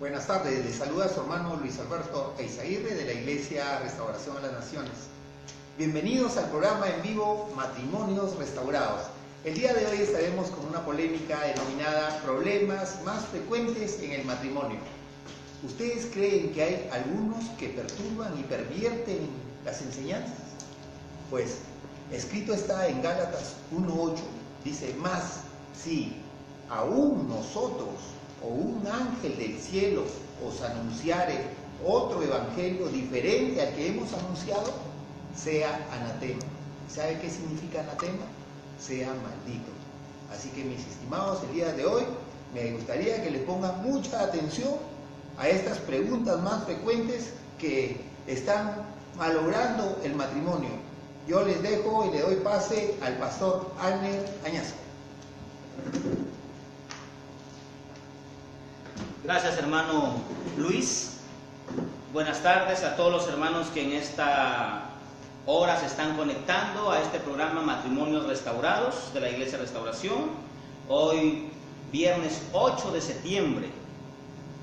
Buenas tardes, les saluda su hermano Luis Alberto Eizaguirre de la Iglesia Restauración a las Naciones. Bienvenidos al programa en vivo Matrimonios Restaurados. El día de hoy estaremos con una polémica denominada Problemas más frecuentes en el matrimonio. ¿Ustedes creen que hay algunos que perturban y pervierten las enseñanzas? Pues escrito está en Gálatas 1:8, dice: más si aún nosotros o un ángel del cielo os anunciare otro evangelio diferente al que hemos anunciado, sea anatema. ¿Sabe qué significa anatema? Sea maldito. Así que, mis estimados, el día de hoy me gustaría que le pongan mucha atención a estas preguntas más frecuentes que están malogrando el matrimonio. Yo les dejo y le doy pase al pastor Alner Añasco. Gracias, hermano Luis. Buenas tardes a todos los hermanos que en esta hora se están conectando a este programa Matrimonios Restaurados de la Iglesia Restauración. Hoy, viernes 8 de septiembre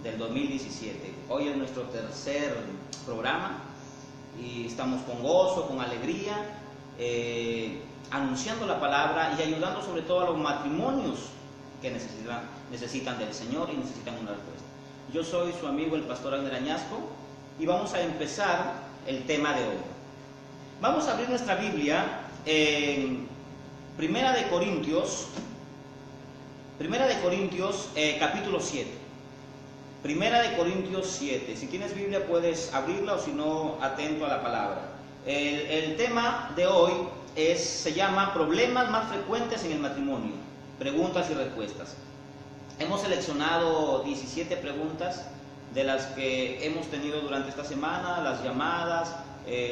del 2017. Hoy es nuestro tercer programa y estamos con gozo, con alegría, anunciando la palabra y ayudando sobre todo a los matrimonios que necesitan del Señor y necesitan una respuesta. Yo soy su amigo el pastor Alner Añasco y vamos a empezar el tema de hoy. Vamos a abrir nuestra Biblia en Primera de Corintios capítulo 7. Primera de Corintios 7. Si tienes Biblia puedes abrirla, o si no, atento a la palabra. El tema de hoy se llama Problemas más frecuentes en el matrimonio. Preguntas y respuestas. Hemos seleccionado 17 preguntas de las que hemos tenido durante esta semana, las llamadas,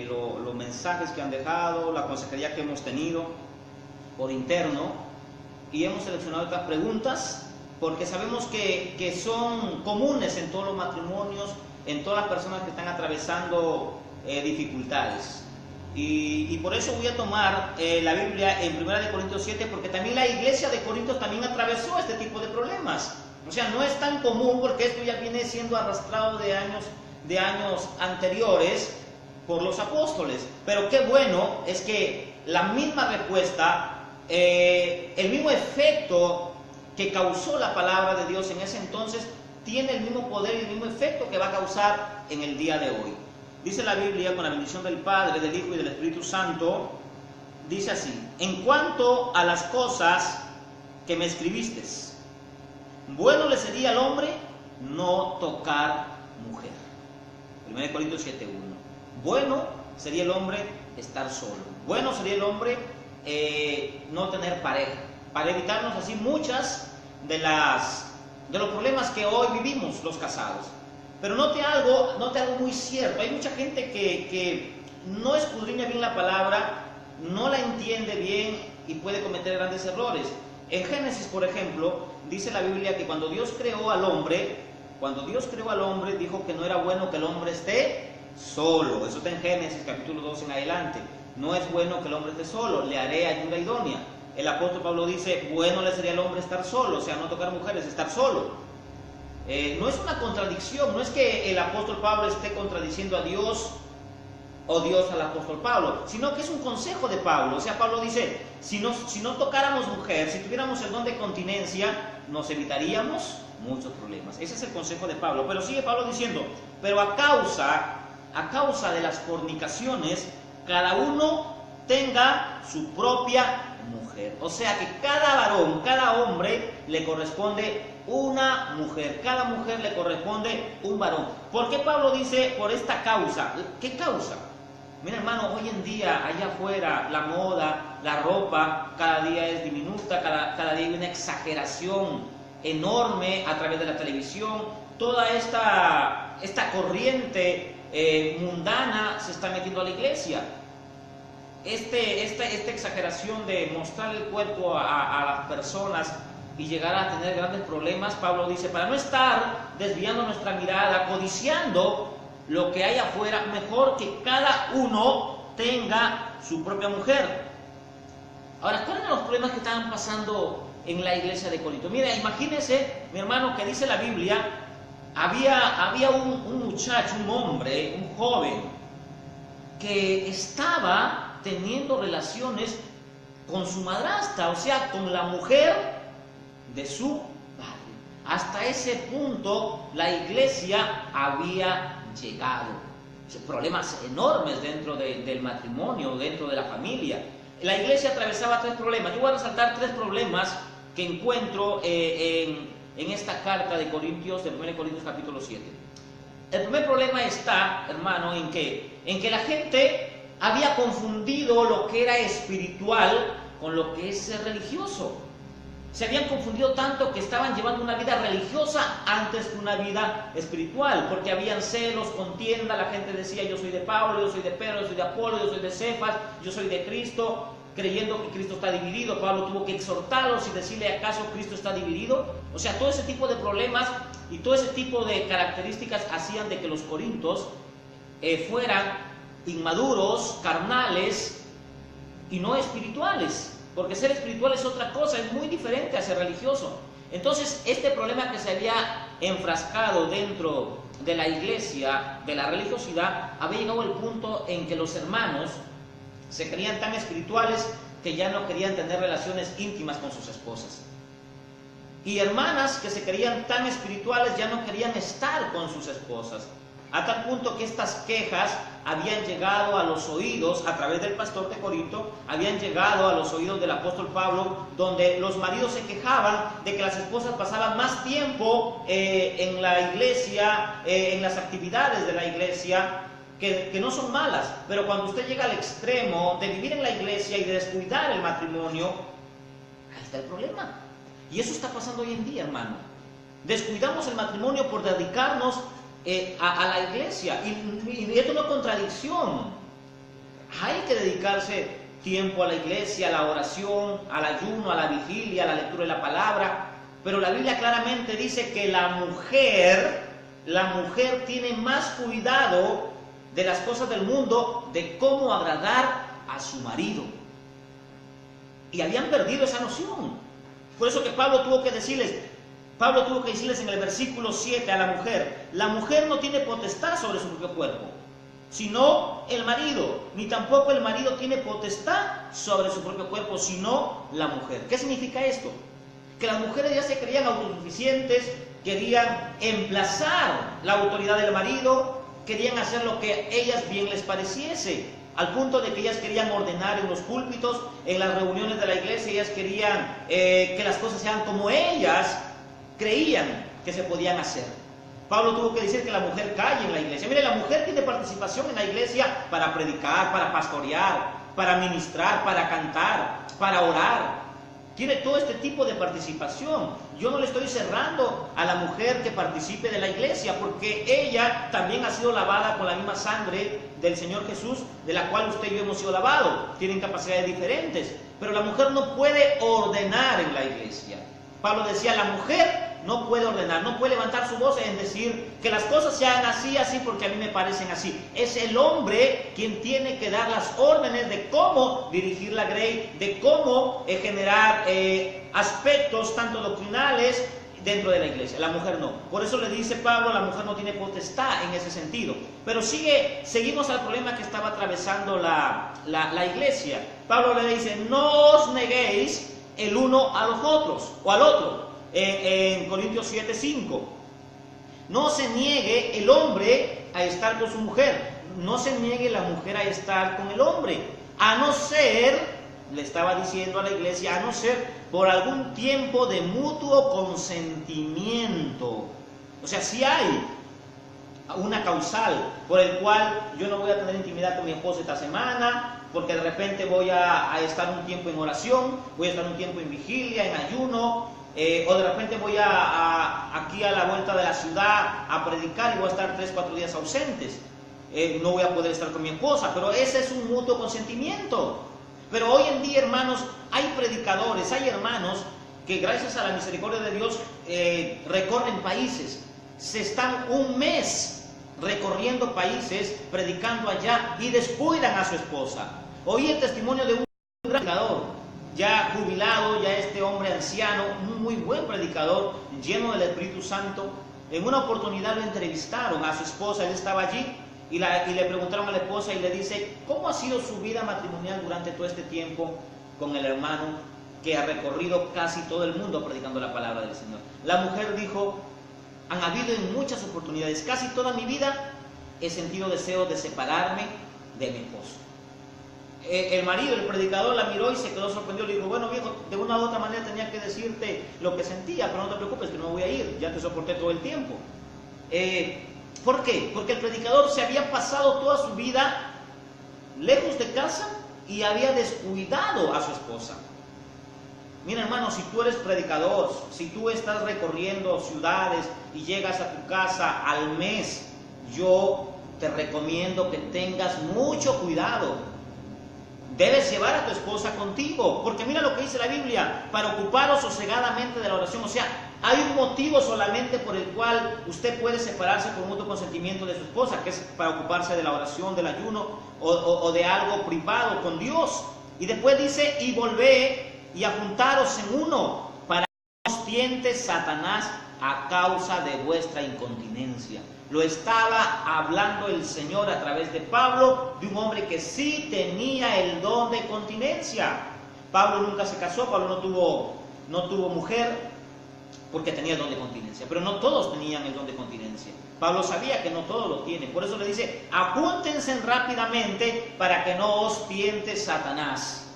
los mensajes que han dejado, la consejería que hemos tenido por interno, y hemos seleccionado estas preguntas porque sabemos que son comunes en todos los matrimonios, en todas las personas que están atravesando dificultades. Y por eso voy a tomar la Biblia en 1 Corintios 7, porque también la iglesia de Corintios también atravesó este tipo de problemas. O sea, no es tan común, porque esto ya viene siendo arrastrado de años anteriores por los apóstoles. Pero qué bueno es que la misma respuesta, el mismo efecto que causó la palabra de Dios en ese entonces, tiene el mismo poder y el mismo efecto que va a causar en el día de hoy. Dice la Biblia, con la bendición del Padre, del Hijo y del Espíritu Santo, dice así: en cuanto a las cosas que me escribiste, bueno le sería al hombre no tocar mujer. 1 Corintios 7:1. Bueno sería el hombre estar solo. Bueno sería el hombre no tener pareja, para evitarnos así muchas de los problemas que hoy vivimos los casados. Pero note algo muy cierto. Hay mucha gente que no escudriña bien la palabra, no la entiende bien y puede cometer grandes errores. En Génesis, por ejemplo, dice la Biblia que cuando Dios creó al hombre, dijo que no era bueno que el hombre esté solo. Eso está en Génesis capítulo 2 en adelante. No es bueno que el hombre esté solo, le haré ayuda idónea. El apóstol Pablo dice: bueno le sería al hombre estar solo, o sea, no tocar mujeres, estar solo. No es una contradicción, no es que el apóstol Pablo esté contradiciendo a Dios o Dios al apóstol Pablo, sino que es un consejo de Pablo. O sea, Pablo dice: si no tocáramos mujer, si tuviéramos el don de continencia, nos evitaríamos muchos problemas. Ese es el consejo de Pablo. Pero sigue Pablo diciendo: pero a causa de las fornicaciones, cada uno tenga su propia mujer. O sea que cada varón, cada hombre le corresponde una mujer, cada mujer le corresponde un varón. ¿Por qué Pablo dice por esta causa? ¿Qué causa? Mira, hermano, hoy en día allá afuera la moda, la ropa cada día es diminuta, cada día hay una exageración enorme a través de la televisión. Toda esta corriente mundana se está metiendo a la iglesia. Esta exageración de mostrar el cuerpo a las personas y llegar a tener grandes problemas, Pablo dice, para no estar desviando nuestra mirada, codiciando lo que hay afuera, mejor que cada uno tenga su propia mujer. Ahora, ¿cuáles eran los problemas que estaban pasando en la iglesia de Corinto? Mira, imagínese, mi hermano, que dice la Biblia había un muchacho, un hombre, un joven, que estaba teniendo relaciones con su madrastra, o sea, con la mujer de su padre. Hasta ese punto la iglesia había llegado. Problemas enormes dentro del matrimonio, dentro de la familia. La iglesia atravesaba 3 problemas. Yo voy a resaltar 3 problemas que encuentro en esta carta de Corintios, de 1 Corintios capítulo 7. El primer problema está, hermano, en que la gente había confundido lo que era espiritual con lo que es ser religioso. Se habían confundido tanto que estaban llevando una vida religiosa antes que una vida espiritual, porque habían celos, contienda, la gente decía yo soy de Pablo, yo soy de Pedro, yo soy de Apolo, yo soy de Cefas, yo soy de Cristo, creyendo que Cristo está dividido. Pablo tuvo que exhortarlos y decirle, ¿acaso Cristo está dividido? O sea, todo ese tipo de problemas y todo ese tipo de características hacían de que los corintios fueran inmaduros, carnales y no espirituales. Porque ser espiritual es otra cosa, es muy diferente a ser religioso. Entonces, este problema que se había enfrascado dentro de la iglesia, de la religiosidad, había llegado al punto en que los hermanos se creían tan espirituales que ya no querían tener relaciones íntimas con sus esposas. Y hermanas que se creían tan espirituales ya no querían estar con sus esposas. A tal punto que estas quejas habían llegado a los oídos, a través del pastor de Corinto, habían llegado a los oídos del apóstol Pablo, donde los maridos se quejaban de que las esposas pasaban más tiempo en la iglesia, en las actividades de la iglesia, que no son malas, pero cuando usted llega al extremo de vivir en la iglesia y de descuidar el matrimonio, ahí está el problema. Y eso está pasando hoy en día, hermano. Descuidamos el matrimonio por dedicarnos a la iglesia, y esto no es contradicción. Hay que dedicarse tiempo a la iglesia, a la oración, al ayuno, a la vigilia, a la lectura de la palabra, pero la Biblia claramente dice que la mujer tiene más cuidado de las cosas del mundo, de cómo agradar a su marido. Y habían perdido esa noción. Por eso que Pablo tuvo que decirles en el versículo 7 a la mujer no tiene potestad sobre su propio cuerpo, sino el marido, ni tampoco el marido tiene potestad sobre su propio cuerpo, sino la mujer. ¿Qué significa esto? Que las mujeres ya se creían autosuficientes, querían emplazar la autoridad del marido, querían hacer lo que a ellas bien les pareciese, al punto de que ellas querían ordenar en los púlpitos, en las reuniones de la iglesia, ellas querían que las cosas sean como ellas creían que se podían hacer. Pablo tuvo que decir que la mujer calle en la iglesia. Mire, la mujer tiene participación en la iglesia para predicar, para pastorear, para ministrar, para cantar, para orar. Tiene todo este tipo de participación. Yo no le estoy cerrando a la mujer que participe de la iglesia, porque ella también ha sido lavada con la misma sangre del Señor Jesús, de la cual usted y yo hemos sido lavados. Tienen capacidades diferentes, pero la mujer no puede ordenar en la iglesia. Pablo decía, la mujer no puede ordenar, no puede levantar su voz en decir que las cosas se hagan así, así porque a mí me parecen así. Es el hombre quien tiene que dar las órdenes de cómo dirigir la grey, de cómo generar aspectos tanto doctrinales dentro de la iglesia. La mujer no. Por eso le dice Pablo, la mujer no tiene potestad en ese sentido. Pero seguimos al problema que estaba atravesando la iglesia. Pablo le dice, no os neguéis el uno a los otros, o al otro, en Corintios 7:5. No se niegue el hombre a estar con su mujer, no se niegue la mujer a estar con el hombre, a no ser, le estaba diciendo a la iglesia, a no ser por algún tiempo de mutuo consentimiento. O sea, si hay una causal por el cual yo no voy a tener intimidad con mi esposa esta semana, porque de repente voy a estar un tiempo en oración, voy a estar un tiempo en vigilia, en ayuno, o de repente voy aquí a la vuelta de la ciudad a predicar y voy a estar 3-4 días ausentes. No voy a poder estar con mi esposa, pero ese es un mutuo consentimiento. Pero hoy en día, hermanos, hay predicadores, hay hermanos que gracias a la misericordia de Dios recorren países, se están un mes recorriendo países, predicando allá y descuidan a su esposa. Oí el testimonio de un gran predicador, ya jubilado, ya este hombre anciano, un muy buen predicador, lleno del Espíritu Santo, En una oportunidad lo entrevistaron a su esposa, él estaba allí, y le preguntaron a la esposa y le dice, ¿cómo ha sido su vida matrimonial durante todo este tiempo con el hermano que ha recorrido casi todo el mundo predicando la palabra del Señor? La mujer dijo, han habido en muchas oportunidades, casi toda mi vida he sentido deseo de separarme de mi esposo. El marido, el predicador, la miró y se quedó sorprendido. Le dijo, bueno viejo, de una u otra manera tenía que decirte lo que sentía, pero no te preocupes que no voy a ir, ya te soporté todo el tiempo. ¿Por qué? Porque el predicador se había pasado toda su vida lejos de casa y había descuidado a su esposa. Mira hermano, si tú eres predicador, si tú estás recorriendo ciudades y llegas a tu casa al mes, yo te recomiendo que tengas mucho cuidado. Debes llevar a tu esposa contigo, porque mira lo que dice la Biblia, para ocuparos sosegadamente de la oración. O sea, hay un motivo solamente por el cual usted puede separarse por mutuo consentimiento de su esposa, que es para ocuparse de la oración, del ayuno o de algo privado con Dios. Y después dice, y volvé y a juntaros en uno, para que no os tiente Satanás a causa de vuestra incontinencia. Lo estaba hablando el Señor a través de Pablo, de un hombre que sí tenía el don de continencia. Pablo nunca se casó, Pablo no tuvo mujer porque tenía el don de continencia, pero no todos tenían el don de continencia. Pablo sabía que no todos lo tienen, por eso le dice, apúntense rápidamente para que no os tiente Satanás.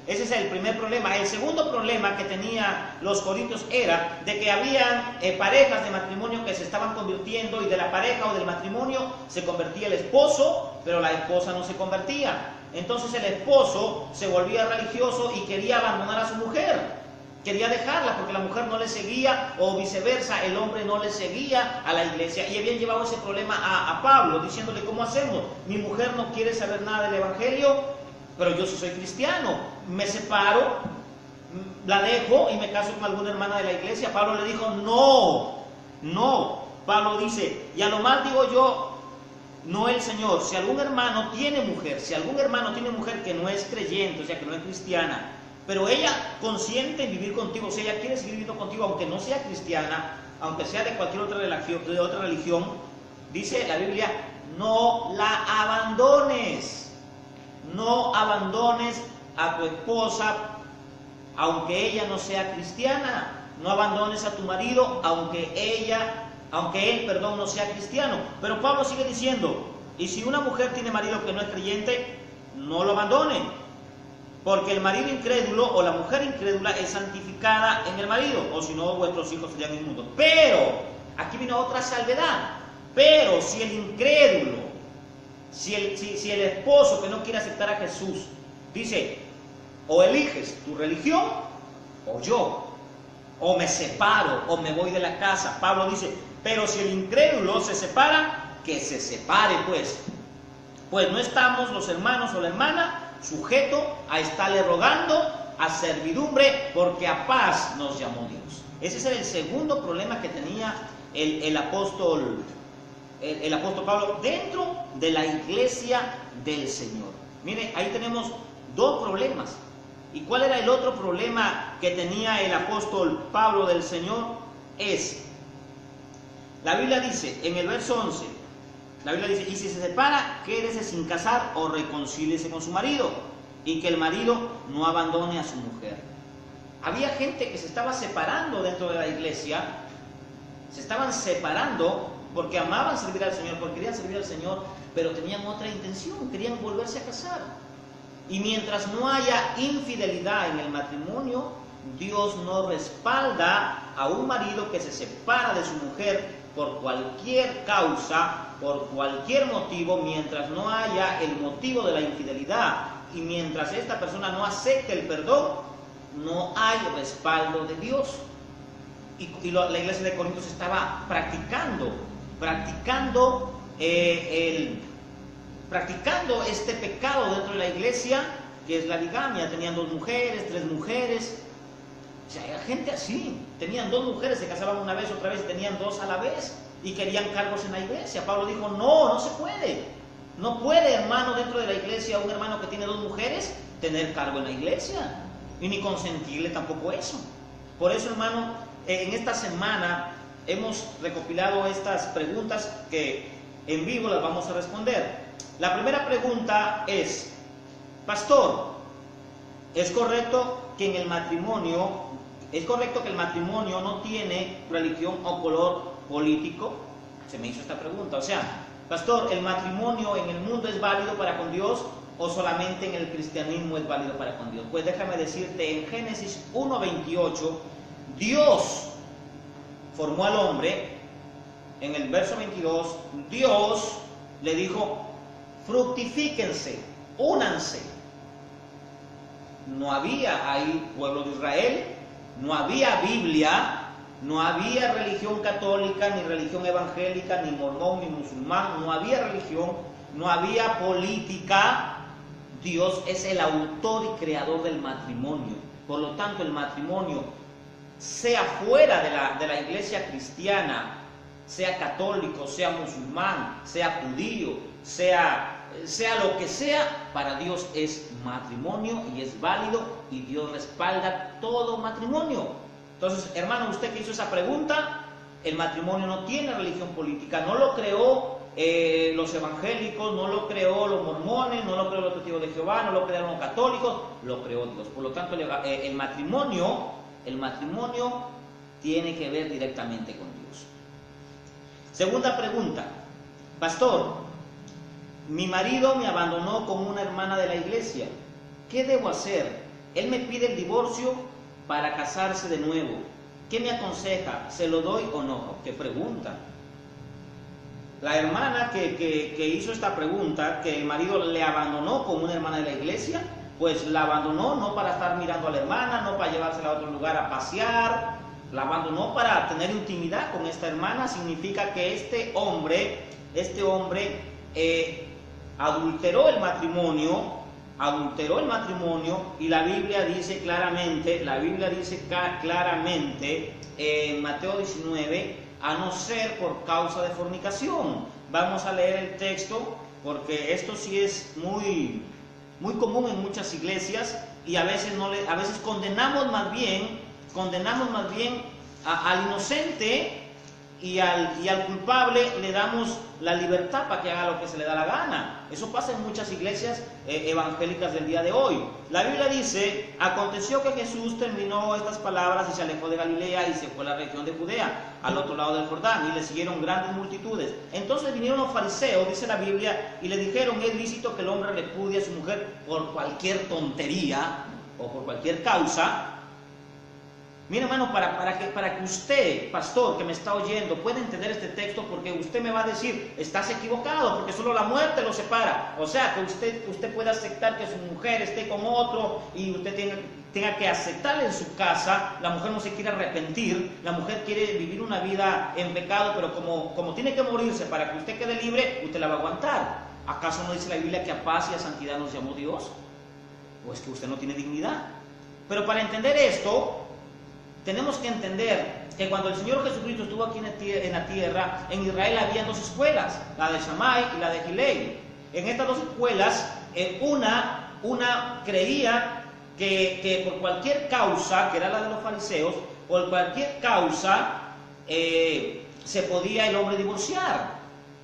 Ese es el primer problema. El segundo problema que tenían los corintios era de que habían parejas de matrimonio que se estaban convirtiendo, y de la pareja o del matrimonio se convertía el esposo, pero la esposa no se convertía. Entonces el esposo se volvía religioso y quería abandonar a su mujer, quería dejarla porque la mujer no le seguía, o viceversa, el hombre no le seguía a la iglesia. Y habían llevado ese problema a Pablo, diciéndole, ¿cómo hacemos? Mi mujer no quiere saber nada del evangelio, pero yo sí soy cristiano, me separo, la dejo y me caso con alguna hermana de la iglesia. Pablo le dijo, no. Pablo dice, y a lo más digo yo, no el Señor, si algún hermano tiene mujer, que no es creyente, o sea, que no es cristiana, pero ella consiente en vivir contigo, o sea, ella quiere seguir viviendo contigo, aunque no sea cristiana, aunque sea de cualquier otra religión, dice la Biblia, no la abandones. No abandones a tu esposa aunque ella no sea cristiana. No abandones a tu marido aunque él no sea cristiano. Pero Pablo sigue diciendo, y si una mujer tiene marido que no es creyente, no lo abandone, porque el marido incrédulo o la mujer incrédula es santificada en el marido, o si no vuestros hijos serían inmundos. Pero, aquí viene otra salvedad, pero si el incrédulo, si el esposo que no quiere aceptar a Jesús dice, o eliges tu religión o yo, o me separo o me voy de la casa. Pablo dice, pero si el incrédulo se separa, que se separe pues no estamos los hermanos o la hermana sujetos a estarle rogando a servidumbre, porque a paz nos llamó Dios. Ese es el segundo problema que tenía el apóstol Pablo dentro de la iglesia del Señor. Mire, ahí tenemos dos problemas. ¿Y cuál era el otro problema que tenía el apóstol Pablo del Señor? La Biblia dice, en el verso 11, la Biblia dice, y si se separa, quédese sin casar o reconcíliese con su marido, y que el marido no abandone a su mujer. Había gente que se estaba separando dentro de la iglesia, se estaban separando porque amaban servir al Señor, porque querían servir al Señor, pero tenían otra intención, querían volverse a casar. Y mientras no haya infidelidad en el matrimonio, Dios no respalda a un marido que se separa de su mujer por cualquier causa, por cualquier motivo, mientras no haya el motivo de la infidelidad y mientras esta persona no acepte el perdón, no hay respaldo de Dios. Y la iglesia de Corintios estaba practicando este pecado dentro de la iglesia, que es la bigamia. Tenían 2 mujeres, 3 mujeres. O sea, era gente así. Tenían 2 mujeres, se casaban una vez, otra vez, tenían 2 a la vez y querían cargos en la iglesia. Pablo dijo, no se puede. No puede, hermano, dentro de la iglesia, un hermano que tiene 2 mujeres, tener cargo en la iglesia. Y ni consentirle tampoco eso. Por eso, hermano, en esta semana hemos recopilado estas preguntas que en vivo las vamos a responder. La primera pregunta es: pastor, ¿es correcto que el matrimonio no tiene religión o color político? Se me hizo esta pregunta. O sea, pastor, ¿el matrimonio en el mundo es válido para con Dios o solamente en el cristianismo es válido para con Dios? Pues déjame decirte, en Génesis 1:28, Dios formó al hombre. En el verso 22, Dios le dijo: fructifíquense, únanse. No había ahí pueblo de Israel, no había Biblia, no había religión católica, ni religión evangélica, ni mormón, ni musulmán, no había religión, no había política. Dios es el autor y creador del matrimonio. Por lo tanto, el matrimonio, sea fuera de la iglesia cristiana, sea católico, sea musulmán, sea judío, sea lo que sea, para Dios es matrimonio y es válido, y Dios respalda todo matrimonio. Entonces, hermano, usted que hizo esa pregunta, el matrimonio no tiene religión política, no lo creó los evangélicos, no lo creó los mormones, no lo creó los testigos de Jehová, no lo crearon los católicos, lo creó Dios. Por lo tanto, el matrimonio tiene que ver directamente con Dios. Segunda pregunta: pastor, mi marido me abandonó con una hermana de la iglesia. ¿Qué debo hacer? Él me pide el divorcio para casarse de nuevo. ¿Qué me aconseja? ¿Se lo doy o no? ¿Qué pregunta? La hermana que hizo esta pregunta, que el marido le abandonó con una hermana de la iglesia, pues la abandonó no para estar mirando a la hermana, no para llevársela a otro lugar a pasear, la abandonó para tener intimidad con esta hermana. Significa que este hombre adulteró el matrimonio, y la Biblia dice claramente en Mateo 19, a no ser por causa de fornicación. Vamos a leer el texto, porque esto sí es muy, muy común en muchas iglesias, y a veces condenamos más bien al inocente, y al culpable le damos la libertad para que haga lo que se le da la gana. Eso pasa en muchas iglesias evangélicas del día de hoy. La Biblia dice: aconteció que Jesús terminó estas palabras y se alejó de Galilea y se fue a la región de Judea, al otro lado del Jordán, y le siguieron grandes multitudes. Entonces vinieron los fariseos, dice la Biblia, y le dijeron: ¿es lícito que el hombre repudie a su mujer por cualquier tontería o por cualquier causa? Mira, hermano, para que usted, pastor, que me está oyendo, pueda entender este texto, porque usted me va a decir: estás equivocado, porque solo la muerte lo separa. O sea, que usted puede aceptar que su mujer esté con otro y usted tenga que aceptarle en su casa. La mujer no se quiere arrepentir, la mujer quiere vivir una vida en pecado, pero como tiene que morirse para que usted quede libre, usted la va a aguantar. ¿Acaso no dice la Biblia que a paz y a santidad nos llamó Dios? ¿O es que usted no tiene dignidad? Pero para entender esto, tenemos que entender que cuando el Señor Jesucristo estuvo aquí en la tierra, en Israel había dos escuelas, la de Shammai y la de Gilei. En estas dos escuelas, una creía que por cualquier causa, que era la de los fariseos, por cualquier causa se podía el hombre divorciar.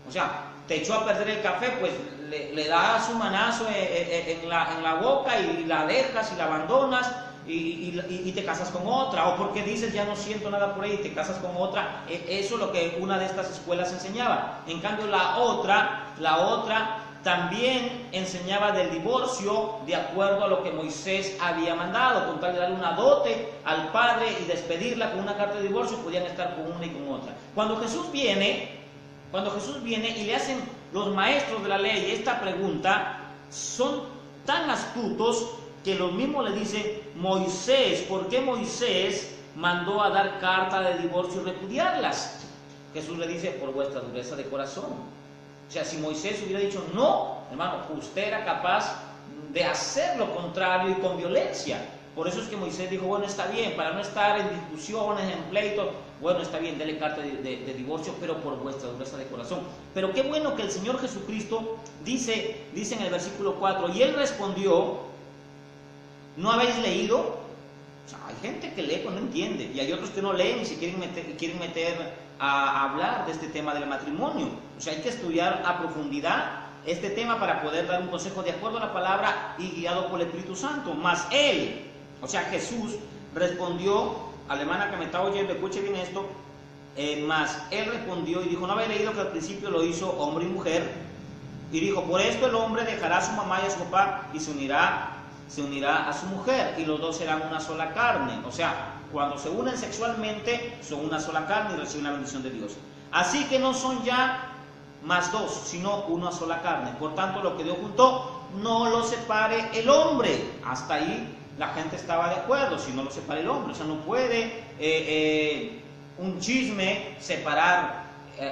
O sea, te echó a perder el café, pues le das un manazo en la boca y la dejas y la abandonas. Y te casas con otra, o porque dices: ya no siento nada por ahí, y te casas con otra. Eso es lo que una de estas escuelas enseñaba. En cambio, la otra también enseñaba del divorcio de acuerdo a lo que Moisés había mandado, con tal de darle una dote al padre y despedirla con una carta de divorcio. Podían estar con una y con otra. Cuando Jesús viene y le hacen los maestros de la ley esta pregunta, son tan astutos que lo mismo le dicen: Moisés, ¿por qué Moisés mandó a dar carta de divorcio y repudiarlas? Jesús le dice: por vuestra dureza de corazón. O sea, si Moisés hubiera dicho no, hermano, usted era capaz de hacer lo contrario y con violencia. Por eso es que Moisés dijo: bueno, está bien, para no estar en discusiones, en pleitos, bueno, está bien, dele carta de divorcio, pero por vuestra dureza de corazón. Pero qué bueno que el Señor Jesucristo dice en el versículo 4, y él respondió: ¿no habéis leído O sea, hay gente que lee pero no entiende, y hay otros que no leen y se quieren meter a hablar de este tema del matrimonio. O sea, hay que estudiar a profundidad este tema para poder dar un consejo de acuerdo a la palabra y guiado por el Espíritu Santo. Mas él, o sea, Jesús respondió, a la hermana que me está oyendo, escuche bien esto, mas él respondió y dijo, ¿no habéis leído que al principio lo hizo hombre y mujer? Y dijo, por esto el hombre dejará a su mamá y a su papá y se unirá a su mujer, y los dos serán una sola carne. O sea, cuando se unen sexualmente son una sola carne y reciben la bendición de Dios. Así que no son ya más dos, sino una sola carne. Por tanto, lo que Dios juntó, no lo separe el hombre. Hasta ahí la gente estaba de acuerdo, si no lo separa el hombre. O sea, no puede un chisme separar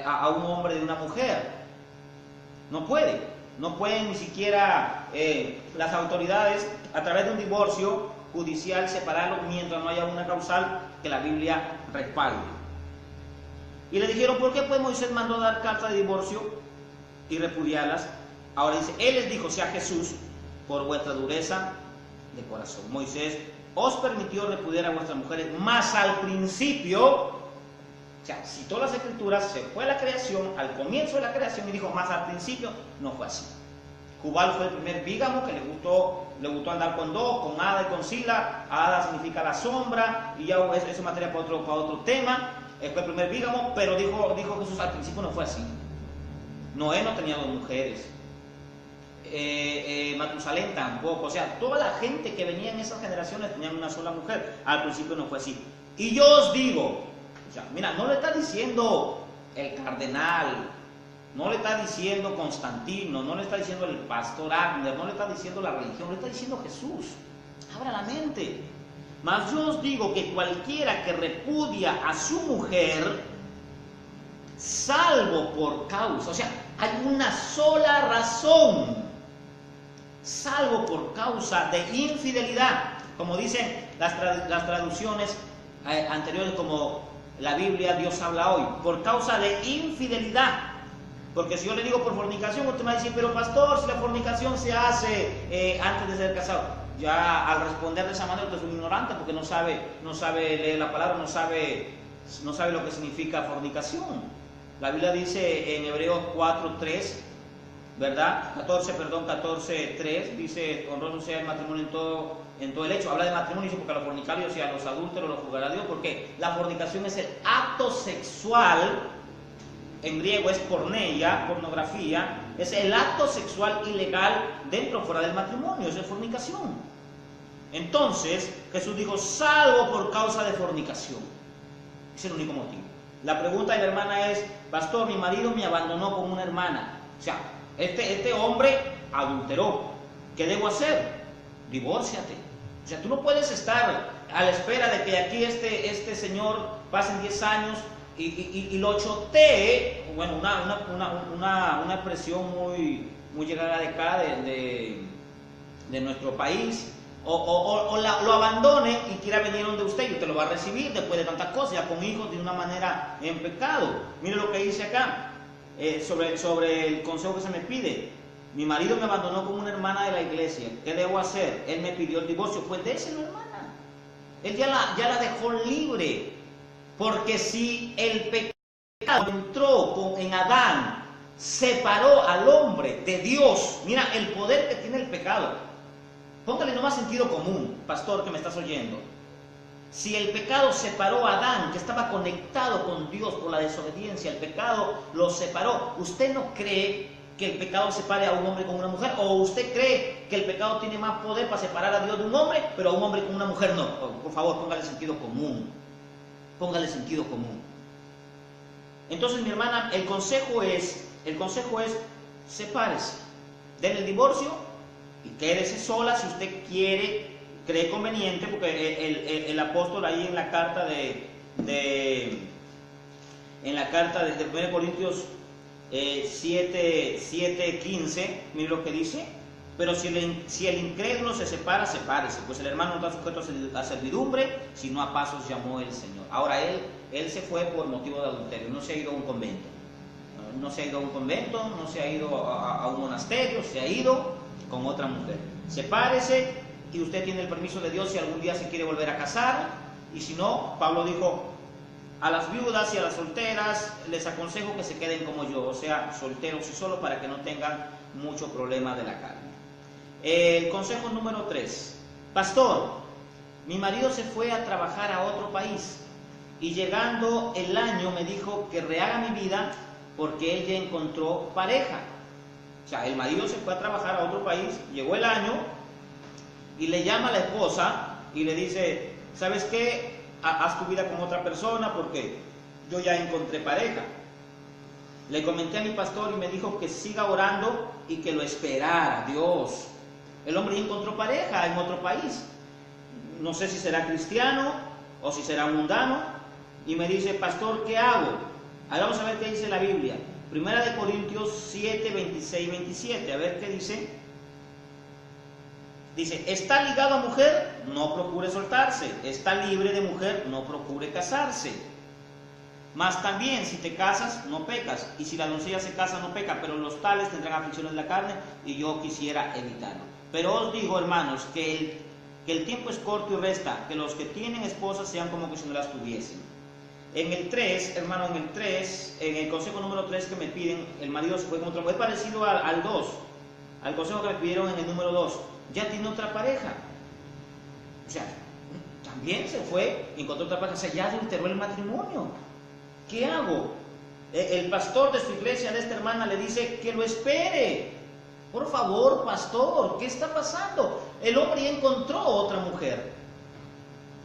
a un hombre de una mujer. No pueden ni siquiera las autoridades a través de un divorcio judicial separarlo mientras no haya una causal que la Biblia respalde. Y le dijeron, ¿por qué pues Moisés mandó dar carta de divorcio y repudiarlas? Ahora dice, él les dijo, sea Jesús, por vuestra dureza de corazón. Moisés os permitió repudiar a vuestras mujeres, mas al principio, o sea, citó las escrituras, se fue a la creación, al comienzo de la creación, y dijo, mas al principio no fue así. Jubal fue el primer bígamo que le gustó andar con dos, con Ada y con Sila. Ada significa la sombra, y ya eso es materia para otro tema. Fue el primer bígamo, pero dijo Jesús, al principio no fue así. Noé no tenía dos mujeres. Matusalén tampoco. O sea, toda la gente que venía en esas generaciones tenían una sola mujer. Al principio no fue así. Y yo os digo, o sea, mira, no le está diciendo el cardenal, no le está diciendo Constantino, no le está diciendo el pastor Agner, no le está diciendo la religión, le está diciendo Jesús. Abra la mente. Mas yo os digo que cualquiera que repudia a su mujer, salvo por causa, o sea, hay una sola razón, salvo por causa de infidelidad, como dicen las traducciones anteriores, como la Biblia Dios habla hoy, por causa de infidelidad. Porque si yo le digo por fornicación, usted me va a decir, pero pastor, si la fornicación se hace antes de ser casado. Ya al responder de esa manera usted es un ignorante, porque no sabe leer la palabra, no sabe lo que significa fornicación. La Biblia dice en Hebreos 4:3, ¿verdad? 14:3, dice, honroso sea el matrimonio en todo el hecho. Habla de matrimonio, dice, porque a los fornicarios y a los adúlteros los juzgará Dios, porque la fornicación es el acto sexual. En griego es porneia, pornografía, es el acto sexual ilegal dentro o fuera del matrimonio, eso es fornicación. Entonces, Jesús dijo, salvo por causa de fornicación. Ese es el único motivo. La pregunta de la hermana es, pastor, mi marido me abandonó con una hermana. O sea, este hombre adulteró. ¿Qué debo hacer? Divórciate. O sea, tú no puedes estar a la espera de que aquí este señor pasen 10 años y lo chotee, bueno, una expresión muy llegada de acá, de nuestro país, o lo abandone y quiera venir donde usted, y usted lo va a recibir después de tantas cosas, ya con hijos de una manera en pecado. Mire lo que dice acá, sobre el consejo que se me pide. Mi marido me abandonó como una hermana de la iglesia, ¿qué debo hacer? Él me pidió el divorcio, pues déselo, hermana. Él ya la dejó libre. Porque si el pecado entró en Adán, separó al hombre de Dios, mira el poder que tiene el pecado. Póngale nomás sentido común, pastor que me estás oyendo. Si el pecado separó a Adán, que estaba conectado con Dios por la desobediencia, el pecado lo separó. ¿Usted no cree que el pecado separe a un hombre con una mujer? ¿O usted cree que el pecado tiene más poder para separar a Dios de un hombre, pero a un hombre con una mujer no? Por favor, póngale sentido común. Póngale sentido común. Entonces, mi hermana, el consejo es, sepárese, denle el divorcio y quédese sola si usted cree conveniente, porque el apóstol ahí en la carta de 1 Corintios 7:15, mire lo que dice. Pero si el incrédulo se separa, sepárese, pues el hermano no está sujeto a servidumbre, sino a pasos llamó el Señor. Ahora él se fue por motivo de adulterio, no se ha ido a un convento, no se ha ido a un monasterio, se ha ido con otra mujer. Sepárese y usted tiene el permiso de Dios si algún día se quiere volver a casar, y si no, Pablo dijo, a las viudas y a las solteras les aconsejo que se queden como yo, o sea, solteros y solos, para que no tengan mucho problema de la carne. El consejo número 3. Pastor, mi marido se fue a trabajar a otro país y llegando el año me dijo que rehaga mi vida porque él ya encontró pareja. O sea, el marido se fue a trabajar a otro país, llegó el año y le llama a la esposa y le dice, ¿sabes qué? Haz tu vida con otra persona porque yo ya encontré pareja. Le comenté a mi pastor y me dijo que siga orando y que lo esperara Dios. El hombre ya encontró pareja en otro país. No sé si será cristiano o si será mundano. Y me dice, pastor, ¿qué hago? Ahora vamos a ver qué dice la Biblia. Primera de Corintios 7, 26, 27. A ver qué dice. Dice, está ligado a mujer, no procure soltarse. Está libre de mujer, no procure casarse. Mas también, si te casas, no pecas. Y si la doncella se casa, no peca. Pero los tales tendrán aflicciones de la carne y yo quisiera evitarlo. Pero os digo, hermanos, que el tiempo es corto y resta, que los que tienen esposas sean como que si no las tuviesen. En el 3, hermano, en el consejo número 3 que me piden, el marido se fue con otro, es parecido al 2, al consejo que me pidieron en el número 2, ya tiene otra pareja. O sea, también se fue, encontró otra pareja, o sea, ya adulteró el matrimonio. ¿Qué hago? El pastor de su iglesia, de esta hermana, le dice que lo espere. Por favor, pastor, ¿qué está pasando? El hombre ya encontró otra mujer.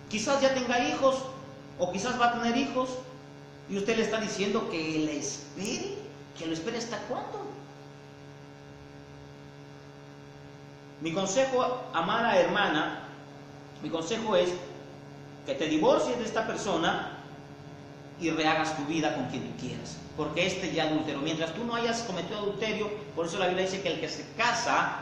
Quizás ya tenga hijos, o quizás va a tener hijos, y usted le está diciendo que le espere. ¿Que lo espere hasta cuándo? Mi consejo, amada hermana, mi consejo es que te divorcies de esta persona y rehagas tu vida con quien tú quieras, porque este ya adulteró. Mientras tú no hayas cometido adulterio, por eso la Biblia dice que el que se casa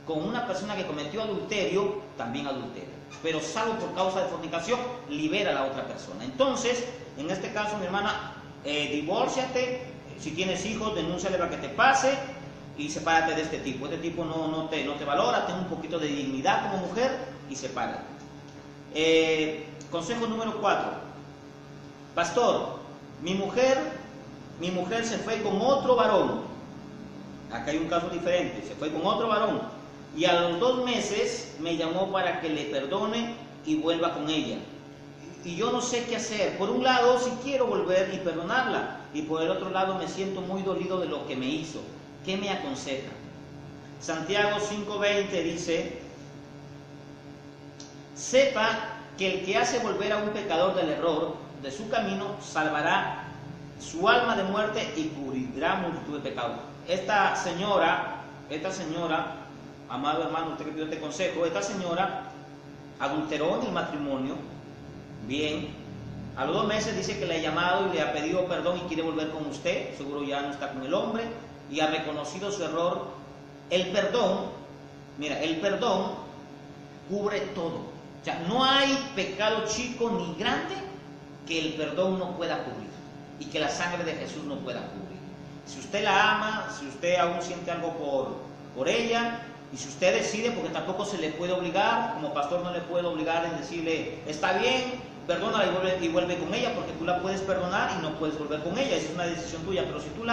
con una persona que cometió adulterio, también adultera. Pero salvo por causa de fornicación, libera a la otra persona. Entonces, en este caso, mi hermana, divórciate. Si tienes hijos, denúnciale para que te pase y sepárate de este tipo. Este tipo no te valora, ten un poquito de dignidad como mujer y sepárate. Consejo número 4. Pastor, mi mujer se fue con otro varón. Acá hay un caso diferente. Se fue con otro varón. Y a los 2 meses me llamó para que le perdone y vuelva con ella. Y yo no sé qué hacer. Por un lado, sí quiero volver y perdonarla. Y por el otro lado, me siento muy dolido de lo que me hizo. ¿Qué me aconseja? Santiago 5:20 dice, sepa que el que hace volver a un pecador del error de su camino, salvará su alma de muerte y cubrirá multitud de pecados. Esta señora, amado hermano, usted que pidió este consejo, esta señora adulteró en el matrimonio. Bien, a los 2 meses dice que le ha llamado y le ha pedido perdón y quiere volver con usted. Seguro ya no está con el hombre y ha reconocido su error. El perdón, mira, el perdón cubre todo. O sea, no hay pecado chico ni grande que el perdón no pueda cubrir y que la sangre de Jesús no pueda cubrir. Si usted la ama, si usted aún siente algo por ella, y si usted decide, porque tampoco se le puede obligar, como pastor no le puedo obligar en decirle, está bien, perdónala y vuelve con ella, porque tú la puedes perdonar y no puedes volver con ella, esa es una decisión tuya. Pero si tú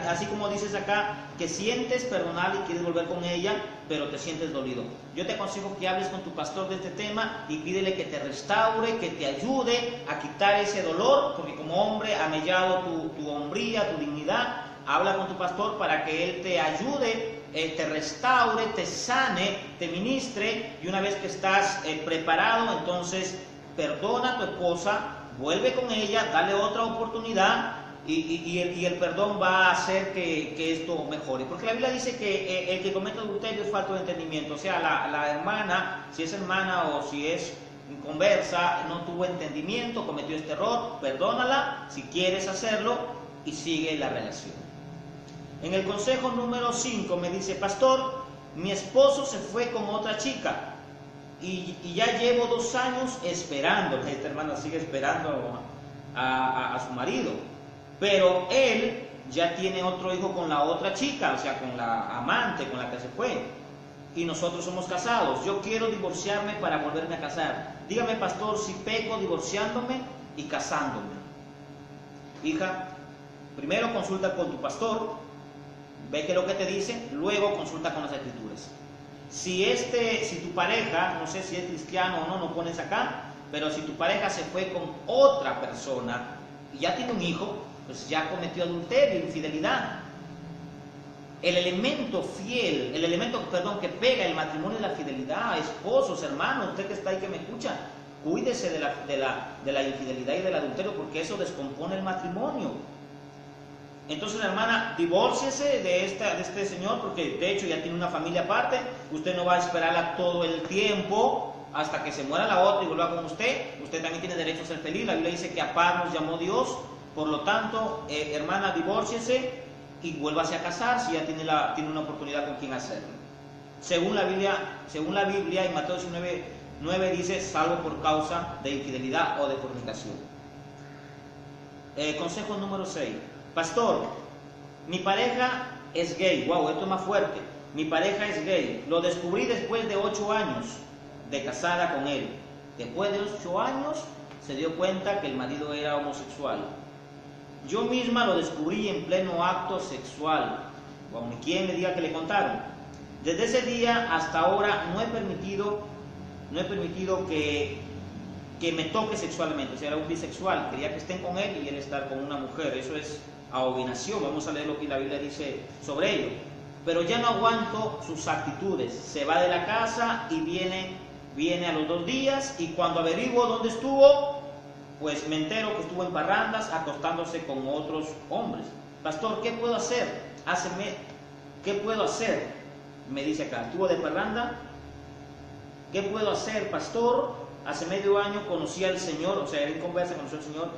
así como dices acá, que sientes perdonar y quieres volver con ella, pero te sientes dolido, yo te aconsejo que hables con tu pastor de este tema y pídele que te restaure, que te ayude a quitar ese dolor, porque como hombre ha mellado tu hombría, tu dignidad. Habla con tu pastor para que él te ayude, te restaure, te sane, te ministre, y una vez que estás preparado, entonces perdona a tu esposa, vuelve con ella, dale otra oportunidad y el perdón va a hacer que esto mejore. Porque la Biblia dice que el que comete adulterio es falta de entendimiento. O sea, la hermana, si es hermana o si es conversa, no tuvo entendimiento, cometió este error, perdónala si quieres hacerlo y sigue la relación. En el consejo número 5 me dice, pastor, mi esposo se fue con otra chica y ya llevo 2 años esperando. Esta hermana sigue esperando a su marido, pero él ya tiene otro hijo con la otra chica, o sea, con la amante con la que se fue. y nosotros somos casados. Yo quiero divorciarme para volverme a casar. Dígame, pastor, si peco divorciándome y casándome. Hija, primero consulta con tu pastor, ve qué es lo que te dice, luego consulta con las escrituras. Si tu pareja, no sé si es cristiano o no, no pones acá, pero si tu pareja se fue con otra persona y ya tiene un hijo, pues ya cometió adulterio, infidelidad. El elemento que pega el matrimonio es la fidelidad. Esposos, hermanos, usted que está ahí que me escucha, cuídese de la infidelidad y del adulterio, porque eso descompone el matrimonio. Entonces, hermana, divórciese de este señor, porque de hecho ya tiene una familia aparte. Usted no va a esperarla todo el tiempo hasta que se muera la otra y vuelva con usted. Usted también tiene derecho a ser feliz. La Biblia dice que a paz nos llamó Dios. Por lo tanto, hermana, divórciese y vuélvase a casar si ya tiene una oportunidad con quien hacerlo. Según la Biblia, en Mateo 19:9 dice, salvo por causa de infidelidad o de fornicación. Consejo número 6. Pastor, mi pareja es gay. Wow, esto es más fuerte. Mi pareja es gay. Lo descubrí después de 8 años de casada con él. Después de 8 años se dio cuenta que el marido era homosexual. Yo misma lo descubrí en pleno acto sexual. Wow, ni quien me diga que le contaron. Desde ese día hasta ahora no he permitido que me toque sexualmente. O sea, era un bisexual. Quería que estén con él y él estar con una mujer. Eso es abominación. Vamos a leer lo que la Biblia dice sobre ello. Pero ya no aguanto sus actitudes. Se va de la casa y viene a los 2 días, y cuando averiguo dónde estuvo, pues me entero que estuvo en parrandas acostándose con otros hombres. Pastor, ¿qué puedo hacer? ¿Qué puedo hacer? Me dice acá, ¿estuvo de parranda? ¿Qué puedo hacer, pastor? Hace medio año conocí al Señor, o sea, en conversa conoció al Señor,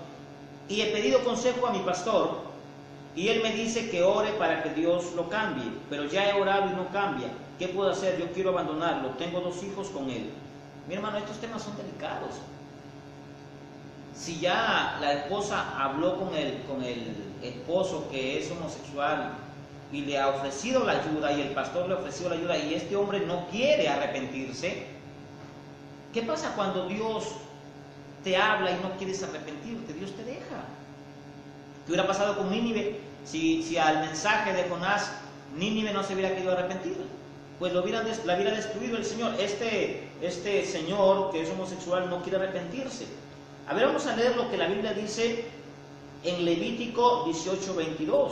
y he pedido consejo a mi pastor, y él me dice que ore para que Dios lo cambie, pero ya he orado y no cambia. ¿Qué puedo hacer? Yo quiero abandonarlo, tengo 2 hijos con él. Mi hermano, estos temas son delicados. Si ya la esposa habló con el esposo que es homosexual y le ha ofrecido la ayuda, y el pastor le ha ofrecido la ayuda, y este hombre no quiere arrepentirse, ¿qué pasa cuando Dios te habla y no quieres arrepentirte? Dios te deja. ¿Qué hubiera pasado con Nínive si al mensaje de Jonás Nínive no se hubiera querido arrepentir? Pues la hubiera destruido el Señor. Este señor que es homosexual no quiere arrepentirse. A ver, vamos a leer lo que la Biblia dice en Levítico 18:22.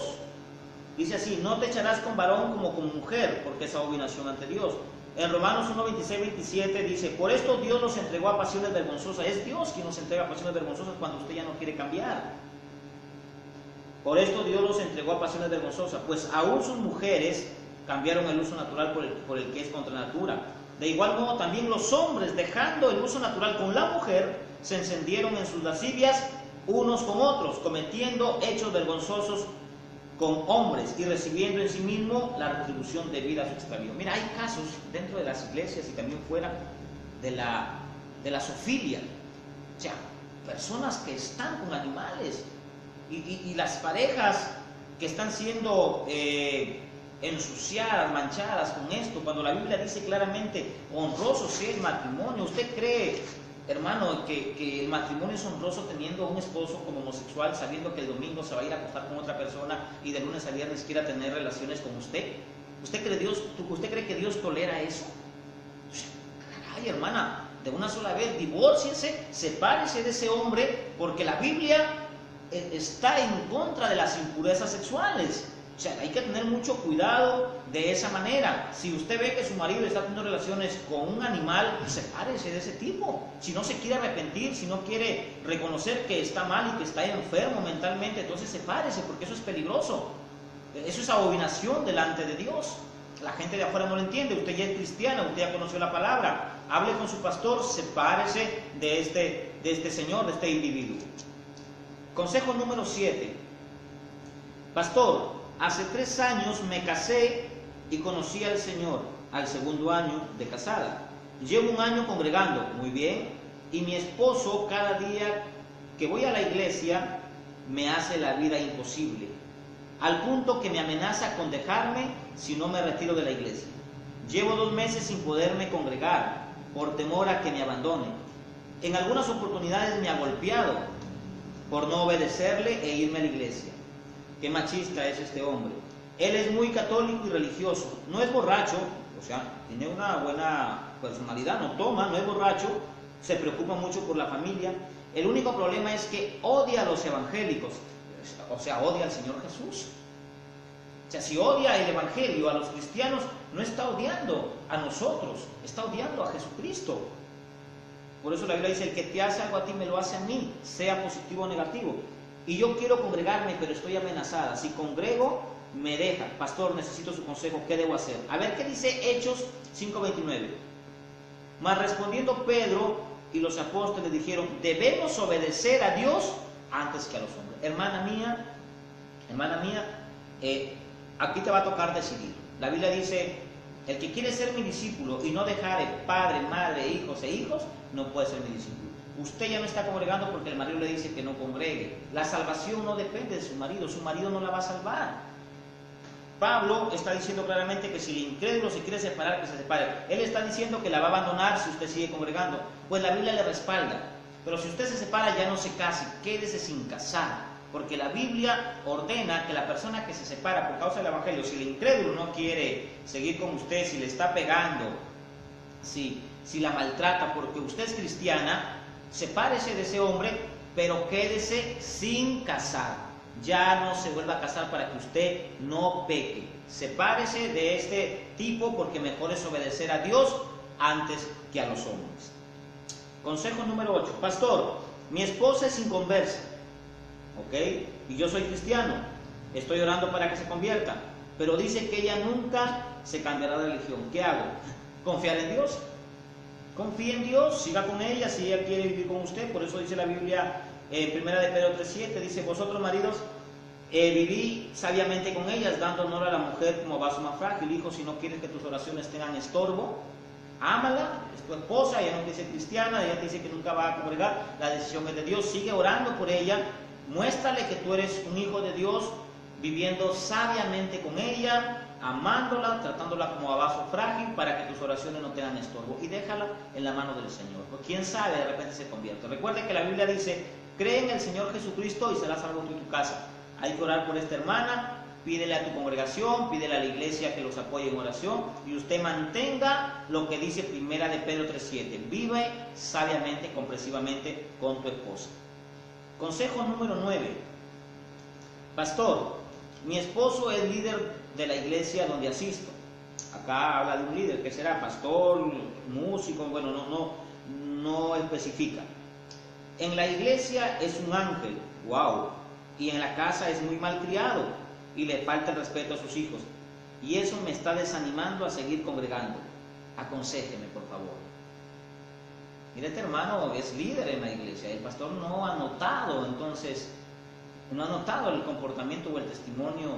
Dice así: no te echarás con varón como con mujer, porque es abominación ante Dios. En Romanos 1:26-27 dice: por esto Dios nos entregó a pasiones vergonzosas. Es Dios quien nos entrega a pasiones vergonzosas cuando usted ya no quiere cambiar. Por esto Dios los entregó a pasiones vergonzosas, pues aún sus mujeres cambiaron el uso natural por el que es contra natura. De igual modo también los hombres, dejando el uso natural con la mujer, se encendieron en sus lascivias unos con otros, cometiendo hechos vergonzosos con hombres y recibiendo en sí mismo la retribución debida a su extravío. Mira, hay casos dentro de las iglesias y también fuera de la zoofilia. O sea, personas que están con animales y las parejas que están siendo ensuciadas, manchadas con esto, cuando la Biblia dice claramente: honroso sea el matrimonio. ¿Usted cree, hermano, que el matrimonio es honroso teniendo un esposo como homosexual, sabiendo que el domingo se va a ir a acostar con otra persona y de lunes a viernes quiera tener relaciones con usted? ¿Usted cree que Dios tolera eso? Ay, hermana, de una sola vez divórciese, sepárese de ese hombre, porque la Biblia está en contra de las impurezas sexuales. O sea, hay que tener mucho cuidado de esa manera. Si usted ve que su marido está teniendo relaciones con un animal, sepárese de ese tipo. Si no se quiere arrepentir, si no quiere reconocer que está mal y que está enfermo mentalmente, entonces sepárese, porque eso es peligroso. Eso es abominación delante de Dios. La gente de afuera no lo entiende. Usted ya es cristiana, usted ya conoció la palabra. Hable con su pastor, sepárese de este señor, de este individuo. Consejo número 7. Pastor, hace 3 años me casé y conocí al Señor al segundo año de casada. Llevo 1 año congregando, muy bien, y mi esposo cada día que voy a la iglesia me hace la vida imposible, al punto que me amenaza con dejarme si no me retiro de la iglesia. Llevo 2 meses sin poderme congregar por temor a que me abandone. En algunas oportunidades me ha golpeado por no obedecerle e irme a la iglesia. Qué machista es este hombre. Él es muy católico y religioso. No es borracho, o sea, tiene una buena personalidad, no toma, no es borracho, se preocupa mucho por la familia. El único problema es que odia a los evangélicos, o sea, odia al Señor Jesús. O sea, si odia el evangelio a los cristianos, no está odiando a nosotros, está odiando a Jesucristo. Por eso la Biblia dice, el que te hace algo a ti me lo hace a mí, sea positivo o negativo. Y yo quiero congregarme, pero estoy amenazada. Si congrego, me deja. Pastor, necesito su consejo, ¿qué debo hacer? A ver qué dice Hechos 5:29. Mas respondiendo Pedro y los apóstoles dijeron, debemos obedecer a Dios antes que a los hombres. Hermana mía, aquí te va a tocar decidir. La Biblia dice, el que quiere ser mi discípulo y no dejare padre, madre, hijos, no puede ser mi discípulo. Usted ya no está congregando porque el marido le dice que no congregue. La salvación no depende de su marido no la va a salvar. Pablo está diciendo claramente que si el incrédulo se quiere separar, que se separe. Él está diciendo que la va a abandonar si usted sigue congregando. Pues la Biblia le respalda. Pero si usted se separa, ya no se case, quédese sin casar. Porque la Biblia ordena que la persona que se separa por causa del evangelio, si el incrédulo no quiere seguir con usted, si le está pegando, si la maltrata porque usted es cristiana, sepárese de ese hombre, pero quédese sin casar. Ya no se vuelva a casar para que usted no peque. Sepárese de este tipo porque mejor es obedecer a Dios antes que a los hombres. Consejo número 8. Pastor, mi esposa es inconversa, ¿ok? Y yo soy cristiano. Estoy orando para que se convierta, pero dice que ella nunca se cambiará de religión. ¿Qué hago? ¿Confiar en Dios? Confíe en Dios, siga con ella si ella quiere vivir con usted. Por eso dice la Biblia, 1 de Pedro 3:7, dice, vosotros maridos, viví sabiamente con ellas, dando honor a la mujer como vaso más frágil. Hijo, si no quieres que tus oraciones tengan estorbo, ámala, es tu esposa, ella no te dice cristiana, ella te dice que nunca va a congregar, la decisión es de Dios, sigue orando por ella, muéstrale que tú eres un hijo de Dios, viviendo sabiamente con ella, amándola, tratándola como a vaso frágil para que tus oraciones no tengan estorbo, y déjala en la mano del Señor, porque quién sabe, de repente se convierte. Recuerde que la Biblia dice, cree en el Señor Jesucristo y serás salvo tú y tu casa. Hay que orar por esta hermana, pídele a tu congregación, pídele a la iglesia que los apoye en oración, y usted mantenga lo que dice 1 de Pedro 3:7, vive sabiamente, comprensivamente con tu esposa. Consejo número 9. Pastor, mi esposo es líder de la iglesia donde asisto. Acá habla de un líder, ¿qué será? Pastor, músico, bueno, no especifica. En la iglesia es un ángel, wow, y en la casa es muy malcriado y le falta el respeto a sus hijos. Y eso me está desanimando a seguir congregando. Aconséjeme, por favor. Mira, este hermano es líder en la iglesia, el pastor no ha notado, entonces, no ha notado el comportamiento o el testimonio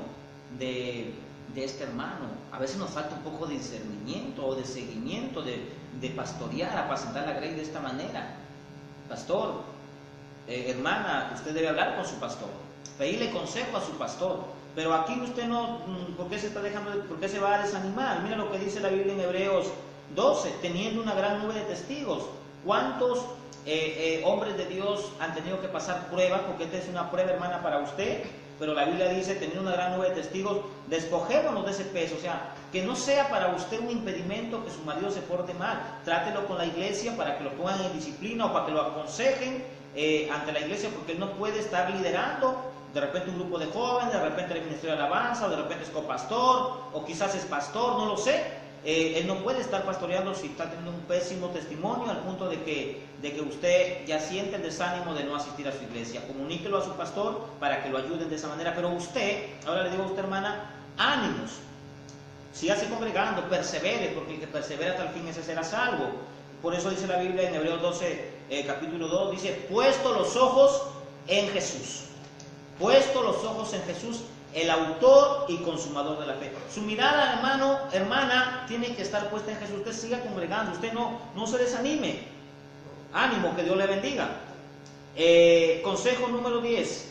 de este hermano. A veces nos falta un poco de discernimiento o de seguimiento, de pastorear, apacentar la grey de esta manera. Pastor, hermana, usted debe hablar con su pastor, pedirle consejo a su pastor, pero aquí usted no, ¿por qué se va a desanimar? Mira lo que dice la Biblia en Hebreos 12, teniendo una gran nube de testigos. ¿Cuántos hombres de Dios han tenido que pasar pruebas? Porque esta es una prueba, hermana, para usted. Pero la Biblia dice, teniendo una gran nube de testigos, despojémonos de ese peso. O sea, que no sea para usted un impedimento que su marido se porte mal. Trátelo con la iglesia para que lo pongan en disciplina o para que lo aconsejen ante la iglesia, porque él no puede estar liderando de repente un grupo de jóvenes, de repente el ministerio de alabanza, o de repente es copastor, o quizás es pastor, no lo sé. Él no puede estar pastoreando si está teniendo un pésimo testimonio, al punto de que usted ya siente el desánimo de no asistir a su iglesia. Comuníquelo a su pastor para que lo ayuden de esa manera. Pero usted, ahora le digo a usted, hermana, ánimos. Sígase congregando, persevere, porque el que persevera hasta el fin ese será salvo. Por eso dice la Biblia en Hebreos 12, capítulo 2, dice, puesto los ojos en Jesús. Puesto los ojos en Jesús, el autor y consumador de la fe. Su mirada, hermano, hermana, tiene que estar puesta en Jesús. Usted siga congregando, usted no se desanime. Ánimo, que Dios le bendiga. Consejo número 10.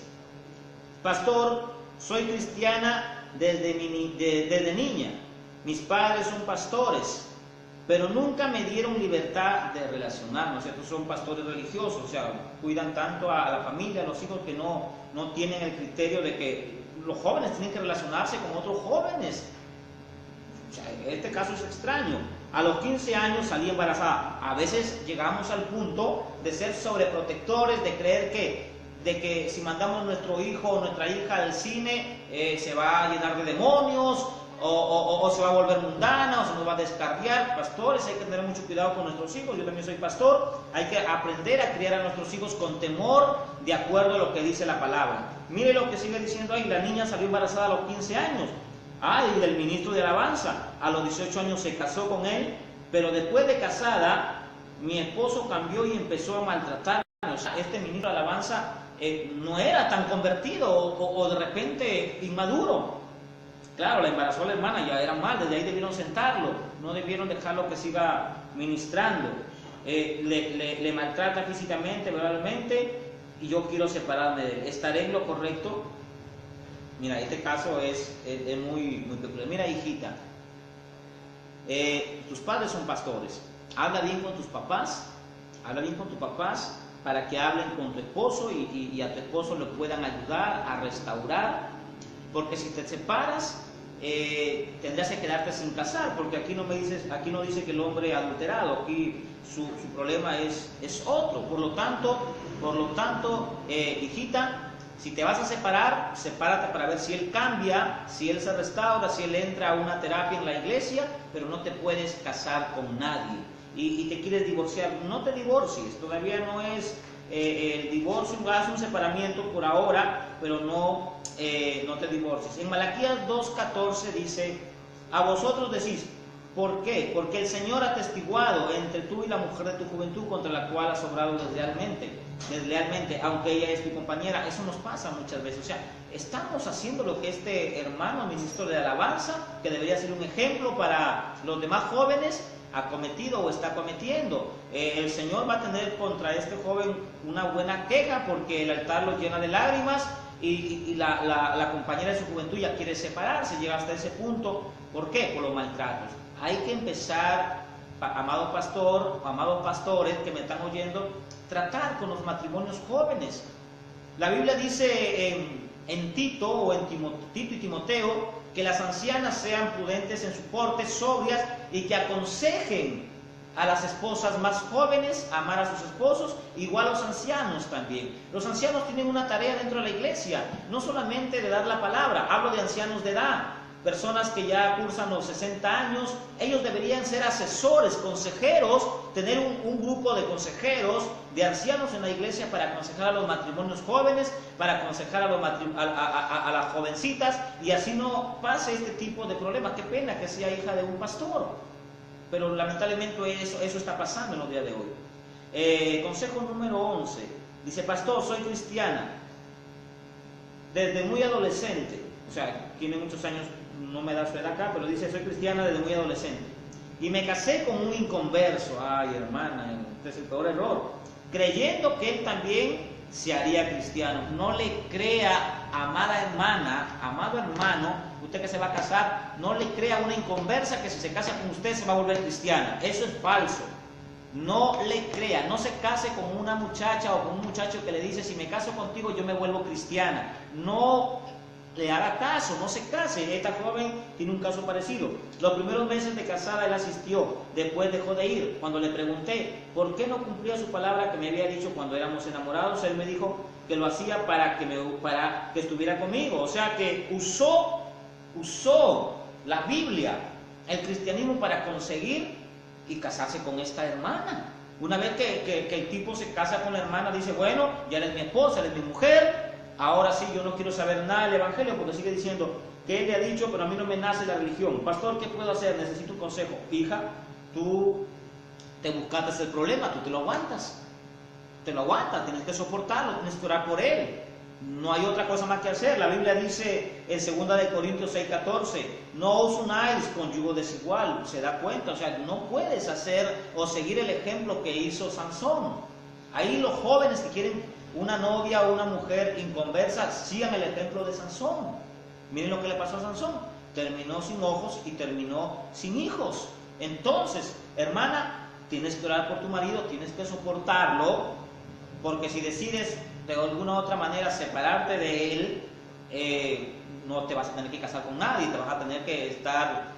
Pastor, soy cristiana desde niña. mis padres son pastores, pero nunca me dieron libertad de relacionarnos. Estos son pastores religiosos, o sea, cuidan tanto a la familia, a los hijos, que no tienen el criterio de que los jóvenes tienen que relacionarse con otros jóvenes. O sea, este caso es extraño. A los 15 años salí embarazada. A veces llegamos al punto de ser sobreprotectores, de creer que si mandamos nuestro hijo o nuestra hija al cine se va a llenar de demonios, o se va a volver mundana, o se nos va a descarriar. Pastores, hay que tener mucho cuidado con nuestros hijos. Yo también soy pastor. Hay que aprender a criar a nuestros hijos con temor, de acuerdo a lo que dice la palabra. Mire lo que sigue diciendo ahí: la niña salió embarazada a los 15 años. Y del ministro de alabanza, a los 18 años se casó con él, pero después de casada, mi esposo cambió y empezó a maltratarme. O sea, este ministro de alabanza no era tan convertido, o de repente inmaduro. Claro, la embarazó la hermana, ya era mal, desde ahí debieron sentarlo, no debieron dejarlo que siga ministrando. Le maltrata físicamente, verbalmente, y yo quiero separarme de él. ¿Estaré en lo correcto? Mira, este caso es muy peculiar. Mira, hijita, tus padres son pastores. Habla bien con tus papás, para que hablen con tu esposo y a tu esposo le puedan ayudar a restaurar. Porque si te separas, tendrás que quedarte sin casar, porque aquí no dice que el hombre adulterado, aquí su problema es otro. Por lo tanto, hijita, si te vas a separar, sepárate para ver si él cambia, si él se restaura, si él entra a una terapia en la iglesia, pero no te puedes casar con nadie. Y te quieres divorciar, no te divorcies, todavía no es el divorcio, haz un separamiento por ahora, pero no te divorcies. En Malaquías 2:14 dice: a vosotros decís, ¿por qué? Porque el Señor ha testiguado entre tú y la mujer de tu juventud, contra la cual has obrado deslealmente, aunque ella es tu compañera. Eso nos pasa muchas veces. O sea, estamos haciendo lo que este hermano ministro de alabanza, que debería ser un ejemplo para los demás jóvenes, ha cometido o está cometiendo. El Señor va a tener contra este joven una buena queja, porque el altar lo llena de lágrimas, y la compañera de su juventud ya quiere separarse, llega hasta ese punto. ¿Por qué? Por los maltratos. Hay que empezar, amado pastor, amados pastores que me están oyendo, tratar con los matrimonios jóvenes. La Biblia dice en Tito, o en Tito y Timoteo, que las ancianas sean prudentes en su porte, sobrias, y que aconsejen a las esposas más jóvenes a amar a sus esposos, igual a los ancianos también. Los ancianos tienen una tarea dentro de la iglesia, no solamente de dar la palabra. Hablo de ancianos de edad, personas que ya cursan los 60 años. Ellos deberían ser asesores, consejeros, tener un grupo de consejeros, de ancianos en la iglesia, para aconsejar a los matrimonios jóvenes, para aconsejar a las jovencitas, y así no pase este tipo de problemas. Qué pena que sea hija de un pastor, pero lamentablemente eso está pasando en los días de hoy. Consejo número 11, dice: pastor, soy cristiana desde muy adolescente. O sea, tiene muchos años, no me da su edad acá, pero dice: soy cristiana desde muy adolescente, y me casé con un inconverso. Ay, hermana, este es el peor error, creyendo que él también se haría cristiano. No le crea, amada hermana, amado hermano, usted que se va a casar, no le crea a una inconversa que si se casa con usted se va a volver cristiana. Eso es falso. No le crea, no se case con una muchacha o con un muchacho que le dice: si me caso contigo yo me vuelvo cristiana. No le haga caso, no se case. Esta joven tiene un caso parecido. Los primeros meses de casada él asistió, después dejó de ir. Cuando le pregunté por qué no cumplía su palabra que me había dicho cuando éramos enamorados, él me dijo que lo hacía para que estuviera conmigo. O sea que usó la Biblia, el cristianismo, para conseguir y casarse con esta hermana. Una vez que el tipo se casa con la hermana, dice: bueno, ya eres mi esposa, eres mi mujer, ahora sí, yo no quiero saber nada del evangelio, porque sigue diciendo que él le ha dicho: pero a mí no me nace la religión. Pastor, ¿qué puedo hacer? Necesito un consejo. Hija, tú te buscaste el problema, tú te lo aguantas, tienes que soportarlo, tienes que orar por él. No hay otra cosa más que hacer. La Biblia dice en 2 de Corintios 6:14: no os unáis con yugo desigual. Se da cuenta, o sea, no puedes hacer o seguir el ejemplo que hizo Sansón. Ahí los jóvenes que quieren una novia o una mujer inconversa, sigan el ejemplo de Sansón. Miren lo que le pasó a Sansón. terminó sin ojos y terminó sin hijos. Entonces, hermana, tienes que orar por tu marido, tienes que soportarlo, porque si decides de alguna u otra manera separarte de él, no te vas a tener que casar con nadie, te vas a tener que estar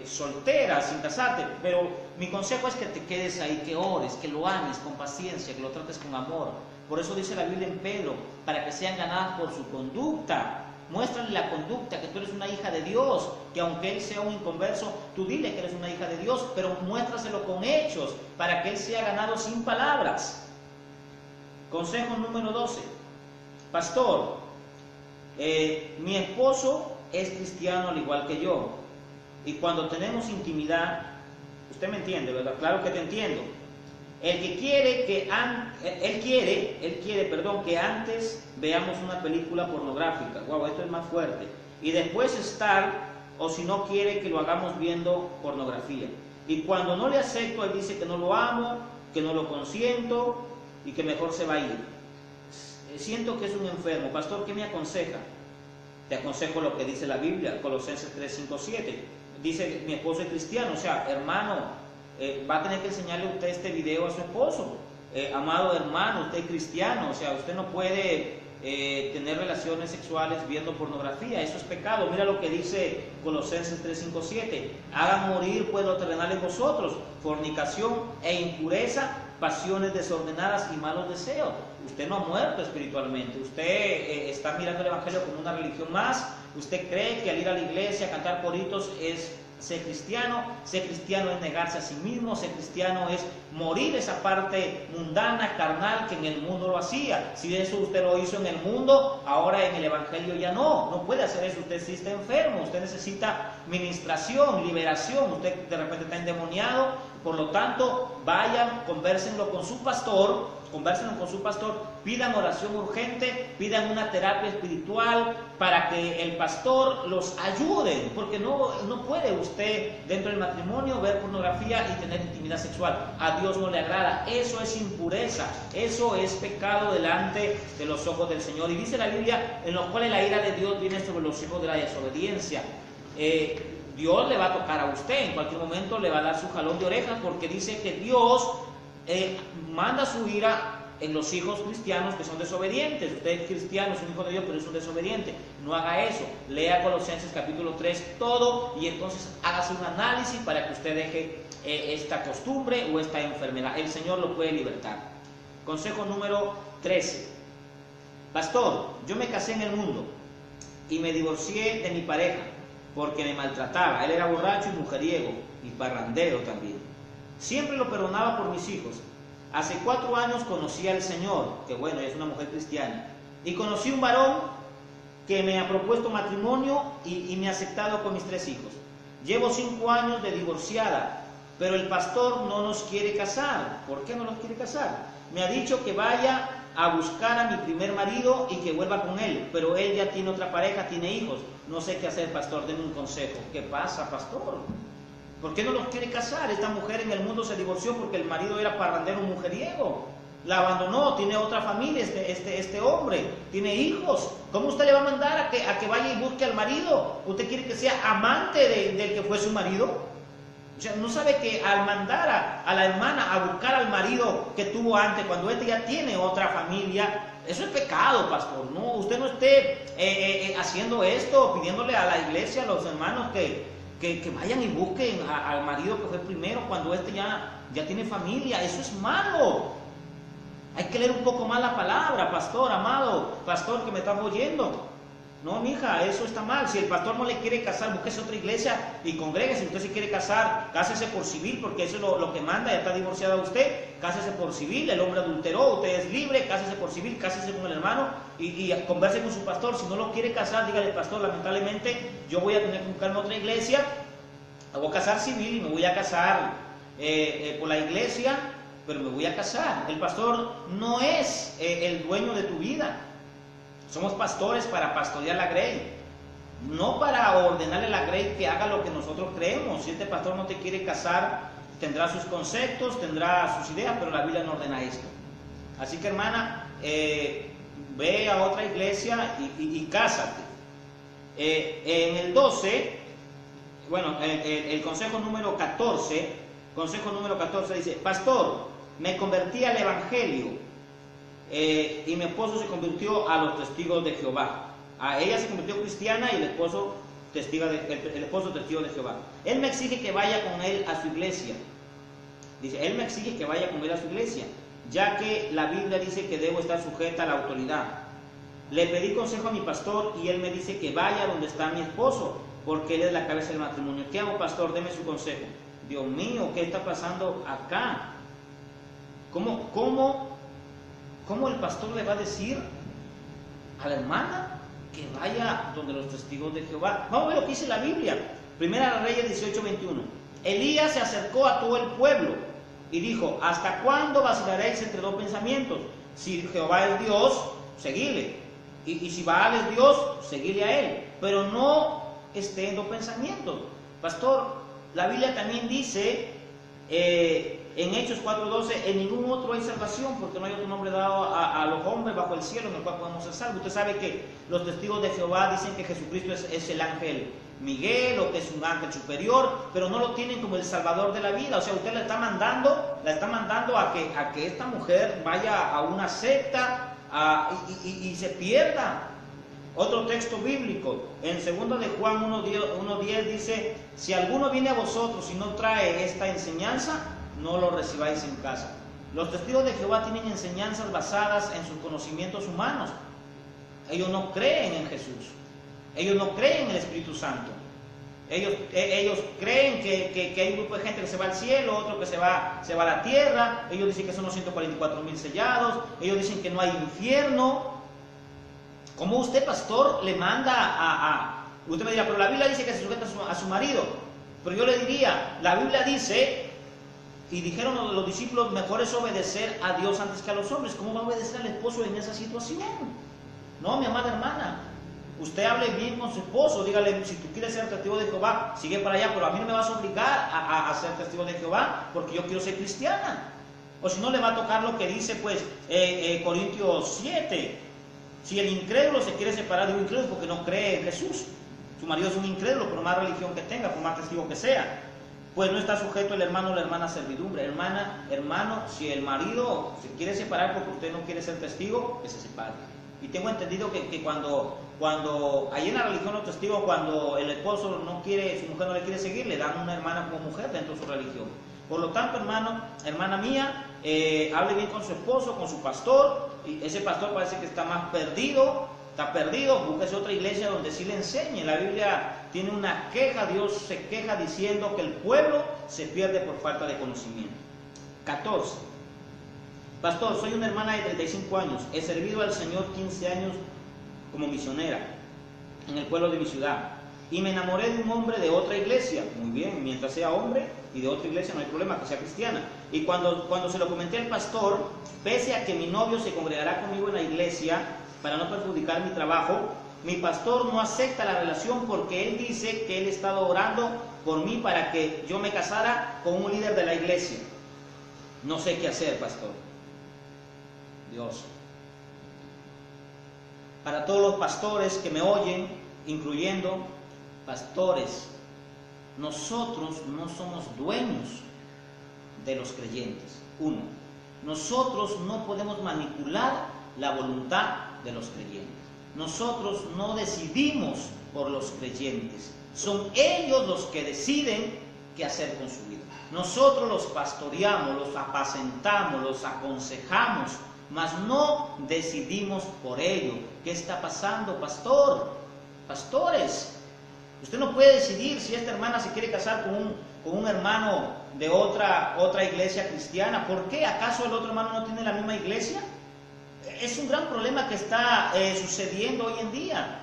soltera sin casarte. Pero mi consejo es que te quedes ahí, que ores, que lo ames con paciencia, que lo trates con amor. Por eso dice la Biblia en Pedro, para que sean ganadas por su conducta. Muéstrale la conducta, que tú eres una hija de Dios, que aunque él sea un inconverso, tú dile que eres una hija de Dios, pero muéstraselo con hechos, para que él sea ganado sin palabras. Consejo número 12. Pastor, mi esposo es cristiano al igual que yo, y cuando tenemos intimidad, usted me entiende, ¿verdad? Claro que te entiendo. El que quiere que él quiere, que antes veamos una película pornográfica. Wow, esto es más fuerte. Y después o si no quiere que lo hagamos viendo pornografía. Y cuando no le acepto, él dice que no lo amo, que no lo consiento y que mejor se va a ir. Siento que es un enfermo. Pastor, ¿qué me aconseja? Te aconsejo lo que dice la Biblia, Colosenses 3, 5, 7. Dice, mi esposo es cristiano, o sea, hermano, va a tener que enseñarle usted este video a su esposo. Amado hermano, usted es cristiano, o sea, usted no puede tener relaciones sexuales viendo pornografía, eso es pecado. Mira lo que dice Colosenses 3, 5, 7. Hagan morir pues lo terrenal en vosotros, fornicación e impureza, pasiones desordenadas y malos deseos. Usted no ha muerto espiritualmente, usted está mirando el evangelio como una religión más. Usted cree que al ir a la iglesia a cantar coritos es ser cristiano. Ser cristiano es negarse a sí mismo. Ser cristiano es morir esa parte mundana, carnal, que en el mundo lo hacía. Si eso usted lo hizo en el mundo, ahora en el evangelio ya no puede hacer eso. Usted sí está enfermo, usted necesita ministración, liberación. Usted de repente está endemoniado. Por lo tanto, vayan, convérsenlo con su pastor, pidan oración urgente, pidan una terapia espiritual para que el pastor los ayude, porque no puede usted dentro del matrimonio ver pornografía y tener intimidad sexual. A Dios no le agrada, eso es impureza, eso es pecado delante de los ojos del Señor. Y dice la Biblia, en los cuales la ira de Dios viene sobre los hijos de la desobediencia. Dios le va a tocar a usted, en cualquier momento le va a dar su jalón de orejas, porque dice que Dios manda su ira en los hijos cristianos que son desobedientes. Usted es cristiano, es un hijo de Dios, pero es un desobediente. No haga eso. Lea Colosenses capítulo 3 todo y entonces hágase un análisis para que usted deje esta costumbre o esta enfermedad. El Señor lo puede libertar. Consejo número 13. Pastor, yo me casé en el mundo y me divorcié de mi pareja porque me maltrataba. Él era borracho y mujeriego y parrandero también. Siempre lo perdonaba por mis hijos. Hace 4 años conocí al Señor, que bueno, es una mujer cristiana, y conocí un varón que me ha propuesto matrimonio y me ha aceptado con mis 3 hijos. Llevo 5 años de divorciada, pero el pastor no nos quiere casar. ¿Por qué no nos quiere casar? Me ha dicho que vaya a buscar a mi primer marido y que vuelva con él, pero él ya tiene otra pareja, tiene hijos. No sé qué hacer, pastor, denme un consejo. ¿Qué pasa, pastor? ¿Por qué no los quiere casar? Esta mujer en el mundo se divorció porque el marido era parrandero, mujeriego. La abandonó, tiene otra familia este hombre, tiene hijos. ¿Cómo usted le va a mandar a que vaya y busque al marido? ¿Usted quiere que sea amante del que fue su marido? O sea, ¿no sabe que al mandar a la hermana a buscar al marido que tuvo antes, cuando este ya tiene otra familia, eso es pecado, pastor? No, usted no esté haciendo esto, pidiéndole a la iglesia, a los hermanos que vayan y busquen al marido que fue primero cuando este ya tiene familia. Eso es malo. Hay que leer un poco más la palabra, pastor, amado, pastor que me estás oyendo. No, mija, eso está mal. Si el pastor no le quiere casar, búsquese otra iglesia y congréguese. Si usted se quiere casar, cásese por civil, porque eso es lo que manda. Ya está divorciada usted, cásese por civil. El hombre adulteró, usted es libre, cásese por civil, cásese con el hermano y converse con su pastor. Si no lo quiere casar, dígale, pastor, lamentablemente yo voy a tener que buscarme otra iglesia. Me voy a casar civil y me voy a casar por la iglesia, pero me voy a casar. El pastor no es el dueño de tu vida. Somos pastores para pastorear la grey, no para ordenarle a la grey que haga lo que nosotros creemos. Si este pastor no te quiere casar, tendrá sus conceptos, tendrá sus ideas, pero la Biblia no ordena esto. Así que, hermana, ve a otra iglesia y cásate. En el 12, bueno, el consejo número 14 dice: pastor, me convertí al Evangelio y mi esposo se convirtió a los testigos de Jehová. A ella se convirtió cristiana y el esposo testigo de Jehová. Él me exige que vaya con él a su iglesia. Dice, él me exige que vaya con él a su iglesia, ya que la Biblia dice que debo estar sujeta a la autoridad. Le pedí consejo a mi pastor y él me dice que vaya donde está mi esposo, porque él es la cabeza del matrimonio. ¿Qué hago, pastor? Deme su consejo. Dios mío, ¿qué está pasando acá? ¿Cómo el pastor le va a decir a la hermana que vaya donde los testigos de Jehová? Vamos a ver lo que dice la Biblia. Primera Reyes 18:21. Elías se acercó a todo el pueblo y dijo: ¿hasta cuándo vacilaréis entre dos pensamientos? Si Jehová es Dios, seguidle, y si Baal es Dios, seguidle a él, pero no esté en dos pensamientos. Pastor, la Biblia también dice en Hechos 4:12: en ningún otro hay salvación, porque no hay otro nombre dado a los hombres bajo el cielo en el cual podemos ser salvos. Usted sabe que los testigos de Jehová dicen que Jesucristo es el ángel Miguel, o que es un ángel superior, pero no lo tienen como el salvador de la vida. O sea, usted la está mandando a que esta mujer vaya a una secta y se pierda. Otro texto bíblico, en 2 de Juan 1:10 dice: si alguno viene a vosotros y no trae esta enseñanza, no lo recibáis en casa. Los testigos de Jehová tienen enseñanzas basadas en sus conocimientos humanos. Ellos no creen en Jesús. Ellos no creen en el Espíritu Santo. Ellos creen que hay un grupo de gente que se va al cielo, otro que se va a la tierra. Ellos dicen que son los 144,000 sellados. Ellos dicen que no hay infierno. ¿Cómo usted, pastor, le manda Usted me dirá, pero la Biblia dice que se sujeta a su marido. Pero yo le diría, la Biblia dice, y dijeron los discípulos, mejor es obedecer a Dios antes que a los hombres. ¿Cómo va a obedecer al esposo en esa situación? No, mi amada hermana. Usted hable bien con su esposo, dígale: si tú quieres ser testigo de Jehová, sigue para allá, pero a mí no me vas a obligar a ser testigo de Jehová, porque yo quiero ser cristiana. O si no, le va a tocar lo que dice Corintios 7. Si el incrédulo se quiere separar de un incrédulo porque no cree en Jesús, su marido es un incrédulo, por más religión que tenga, por más testigo que sea, pues no está sujeto el hermano o la hermana a servidumbre. Hermano, si el marido se quiere separar porque usted no quiere ser testigo, que se separe. Y tengo entendido que cuando ahí en la religión los testigos, cuando el esposo no quiere, su mujer no le quiere seguir, le dan una hermana como mujer dentro de su religión. Por lo tanto, hermana mía, hable bien con su esposo, con su pastor. Y ese pastor parece que está más perdido, búsquese otra iglesia donde sí le enseñe. La Biblia tiene una queja, Dios se queja diciendo que el pueblo se pierde por falta de conocimiento. 14. Pastor, soy una hermana de 35 años, he servido al Señor 15 años como misionera en el pueblo de mi ciudad, y me enamoré de un hombre de otra iglesia. Muy bien, mientras sea hombre y de otra iglesia no hay problema, que sea cristiana. Y cuando se lo comenté al pastor, pese a que mi novio se congregará conmigo en la iglesia para no perjudicar mi trabajo, mi pastor no acepta la relación porque él dice que él estaba orando por mí para que yo me casara con un líder de la iglesia. No sé qué hacer, pastor. Dios. Para todos los pastores que me oyen, incluyendo pastores, nosotros no somos dueños de los creyentes. 1. Nosotros no podemos manipular la voluntad de los creyentes. Nosotros no decidimos por los creyentes. Son ellos los que deciden qué hacer con su vida. Nosotros los pastoreamos, los apacentamos, los aconsejamos, mas no decidimos por ello. ¿Qué está pasando, pastor? Pastores, usted no puede decidir si esta hermana se quiere casar con un hermano de otra iglesia cristiana. ¿Por qué? ¿Acaso el otro hermano no tiene la misma iglesia? Es un gran problema que está sucediendo hoy en día.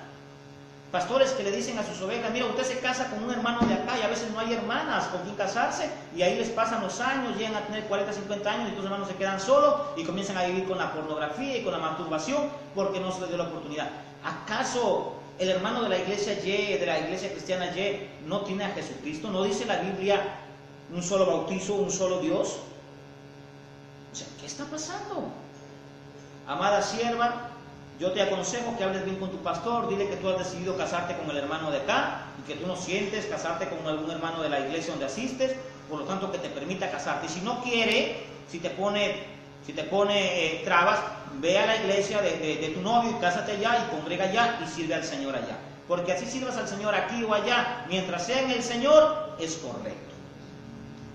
Pastores que le dicen a sus ovejas: mira, usted se casa con un hermano de acá, y a veces no hay hermanas con quien casarse, y ahí les pasan los años, llegan a tener 40, 50 años, y estos hermanos se quedan solos y comienzan a vivir con la pornografía y con la masturbación porque no se les dio la oportunidad. ¿Acaso el hermano de la iglesia Y, de la iglesia cristiana Y, no tiene a Jesucristo? ¿No dice la Biblia un solo bautizo, un solo Dios? O sea, ¿qué está pasando? Amada sierva, yo te aconsejo que hables bien con tu pastor, dile que tú has decidido casarte con el hermano de acá y que tú no sientes casarte con algún hermano de la iglesia donde asistes, por lo tanto que te permita casarte. Y si no quiere, si te pone trabas, ve a la iglesia de tu novio y cásate allá y congrega allá y sirve al Señor allá. Porque así sirvas al Señor aquí o allá, mientras sea en el Señor, es correcto.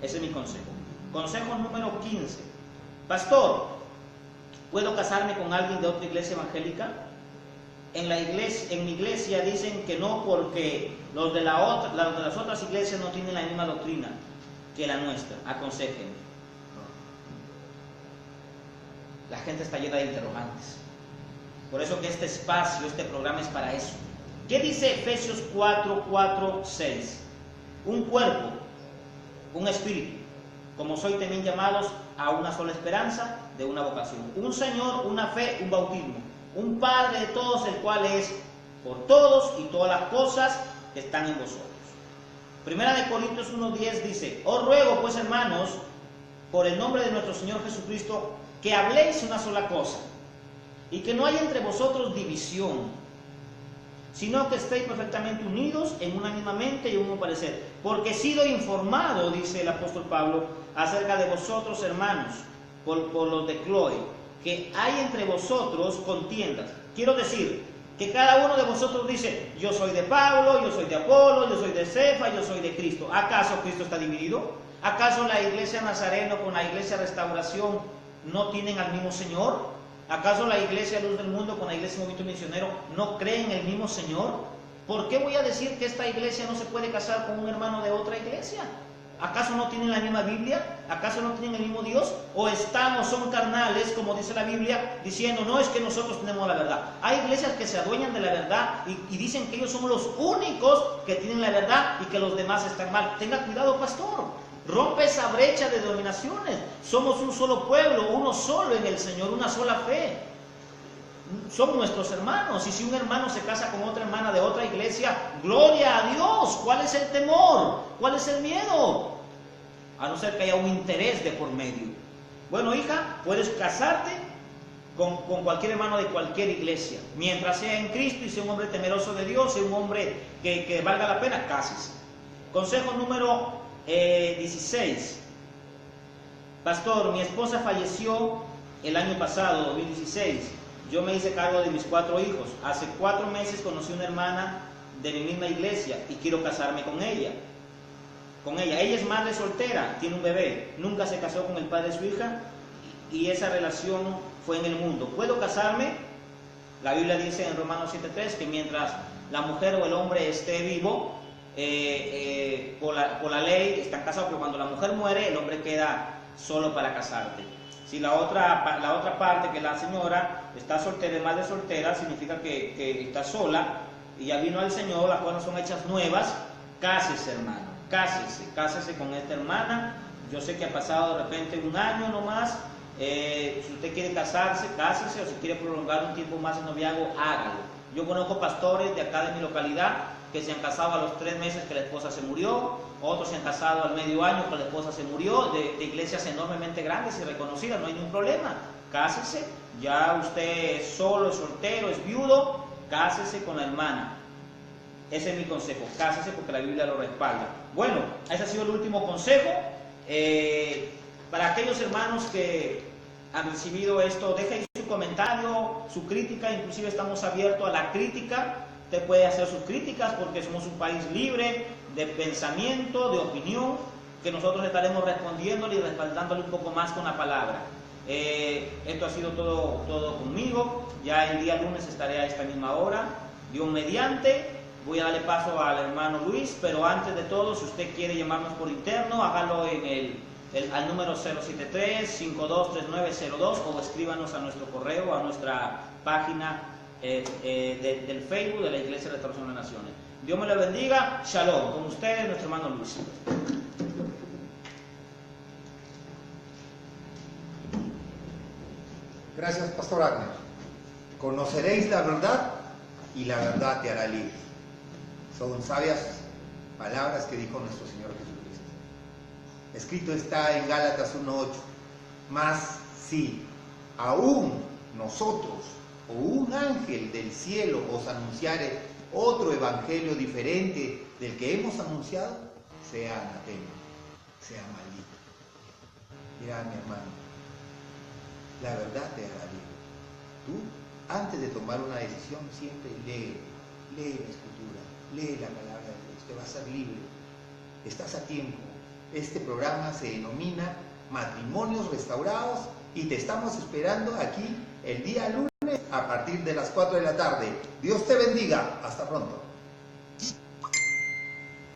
Ese es mi consejo. Consejo número 15. Pastor, ¿puedo casarme con alguien de otra iglesia evangélica? En mi iglesia dicen que no, porque los de las otras iglesias no tienen la misma doctrina que la nuestra. Aconséjenme. La gente está llena de interrogantes. Por eso que este espacio, este programa es para eso. ¿Qué dice Efesios 4:6? Un cuerpo, un espíritu, como sois también llamados a una sola esperanza de una vocación. Un Señor, una fe, un bautismo. Un Padre de todos, el cual es por todos y todas las cosas que están en vosotros. Primera de Corintios 1:10 dice: os ruego pues, hermanos, por el nombre de nuestro Señor Jesucristo, que habléis una sola cosa, y que no haya entre vosotros división, sino que estéis perfectamente unidos en una misma mente y un mismo parecer. Porque he sido informado, dice el apóstol Pablo, acerca de vosotros, hermanos, por los de Cloe, que hay entre vosotros contiendas. Quiero decir que cada uno de vosotros dice: yo soy de Pablo, yo soy de Apolo, yo soy de Cefa, yo soy de Cristo. ¿Acaso Cristo está dividido? ¿Acaso la iglesia Nazareno con la iglesia Restauración no tienen al mismo Señor? ¿Acaso la iglesia Luz del Mundo con la iglesia Movimiento Misionero no creen en el mismo Señor? ¿Por qué voy a decir que esta iglesia no se puede casar con un hermano de otra iglesia? ¿Acaso no tienen la misma Biblia? ¿Acaso no tienen el mismo Dios? ¿O son carnales, como dice la Biblia, diciendo: no, es que nosotros tenemos la verdad? Hay iglesias que se adueñan de la verdad y dicen que ellos son los únicos que tienen la verdad y que los demás están mal. Tenga cuidado, pastor. Rompe esa brecha de denominaciones. Somos un solo pueblo, uno solo en el Señor, una sola fe. Son nuestros hermanos. Y si un hermano se casa con otra hermana de otra iglesia, gloria a Dios. ¿Cuál es el temor? ¿Cuál es el miedo? A no ser que haya un interés de por medio. Bueno, hija, puedes casarte con cualquier hermano de cualquier iglesia, mientras sea en Cristo y sea un hombre temeroso de Dios, sea un hombre que valga la pena, cásese. Consejo número 16. Pastor, mi esposa falleció el año pasado, 2016. Yo me hice cargo de mis 4 hijos. Hace 4 meses conocí una hermana de mi misma iglesia y quiero casarme con ella. Ella es madre soltera, tiene un bebé, nunca se casó con el padre de su hija y esa relación fue en el mundo. ¿Puedo casarme? La Biblia dice en Romanos 7:3 que mientras la mujer o el hombre esté vivo, por la ley están casados, pero cuando la mujer muere, el hombre queda solo para casarte. Si la otra parte, que la señora está soltera, es madre soltera, significa que está sola y ya vino al Señor, las cosas son hechas nuevas. Cásese, hermano, cásese con esta hermana. Yo sé que ha pasado de repente un año nomás. Si usted quiere casarse, cásese, o si quiere prolongar un tiempo más el noviazgo, hágalo. Yo conozco pastores de acá de mi localidad que se han casado a los 3 meses que la esposa se murió, otros se han casado al medio año que la esposa se murió, de iglesias enormemente grandes y reconocidas. No hay ningún problema. Cásese, ya usted es solo, es soltero, es viudo, cásese con la hermana. Ese es mi consejo, cásese porque la Biblia lo respalda. Bueno, ese ha sido el último consejo. Para aquellos hermanos que han recibido esto, dejen su comentario, su crítica, inclusive estamos abiertos a la crítica. Usted puede hacer sus críticas porque somos un país libre de pensamiento, de opinión, que nosotros estaremos respondiéndole y respaldándole un poco más con la palabra. Esto ha sido todo conmigo. Ya el día lunes estaré a esta misma hora, Dios mediante. Voy a darle paso al hermano Luis, pero antes de todo, si usted quiere llamarnos por interno, hágalo al número 073-523902 o escríbanos a nuestro correo, a nuestra página del Facebook de la Iglesia Restauración de las Naciones. Dios me lo bendiga. Shalom. Con ustedes, nuestro hermano Luis. Gracias, Pastor Agner. Conoceréis la verdad y la verdad te hará libre. Son sabias palabras que dijo nuestro Señor Jesucristo. Escrito está en Gálatas 1:8. Mas si aún nosotros o un ángel del cielo os anunciare otro evangelio diferente del que hemos anunciado, sea anatema, sea maldito. Mira, mi hermano, la verdad te hará libre. Tú, antes de tomar una decisión, siempre lee la Escritura, lee la palabra de Dios, te vas a ser libre. Estás a tiempo. Este programa se denomina Matrimonios Restaurados y te estamos esperando aquí el día lunes a partir de las 4 de la tarde. Dios te bendiga. Hasta pronto.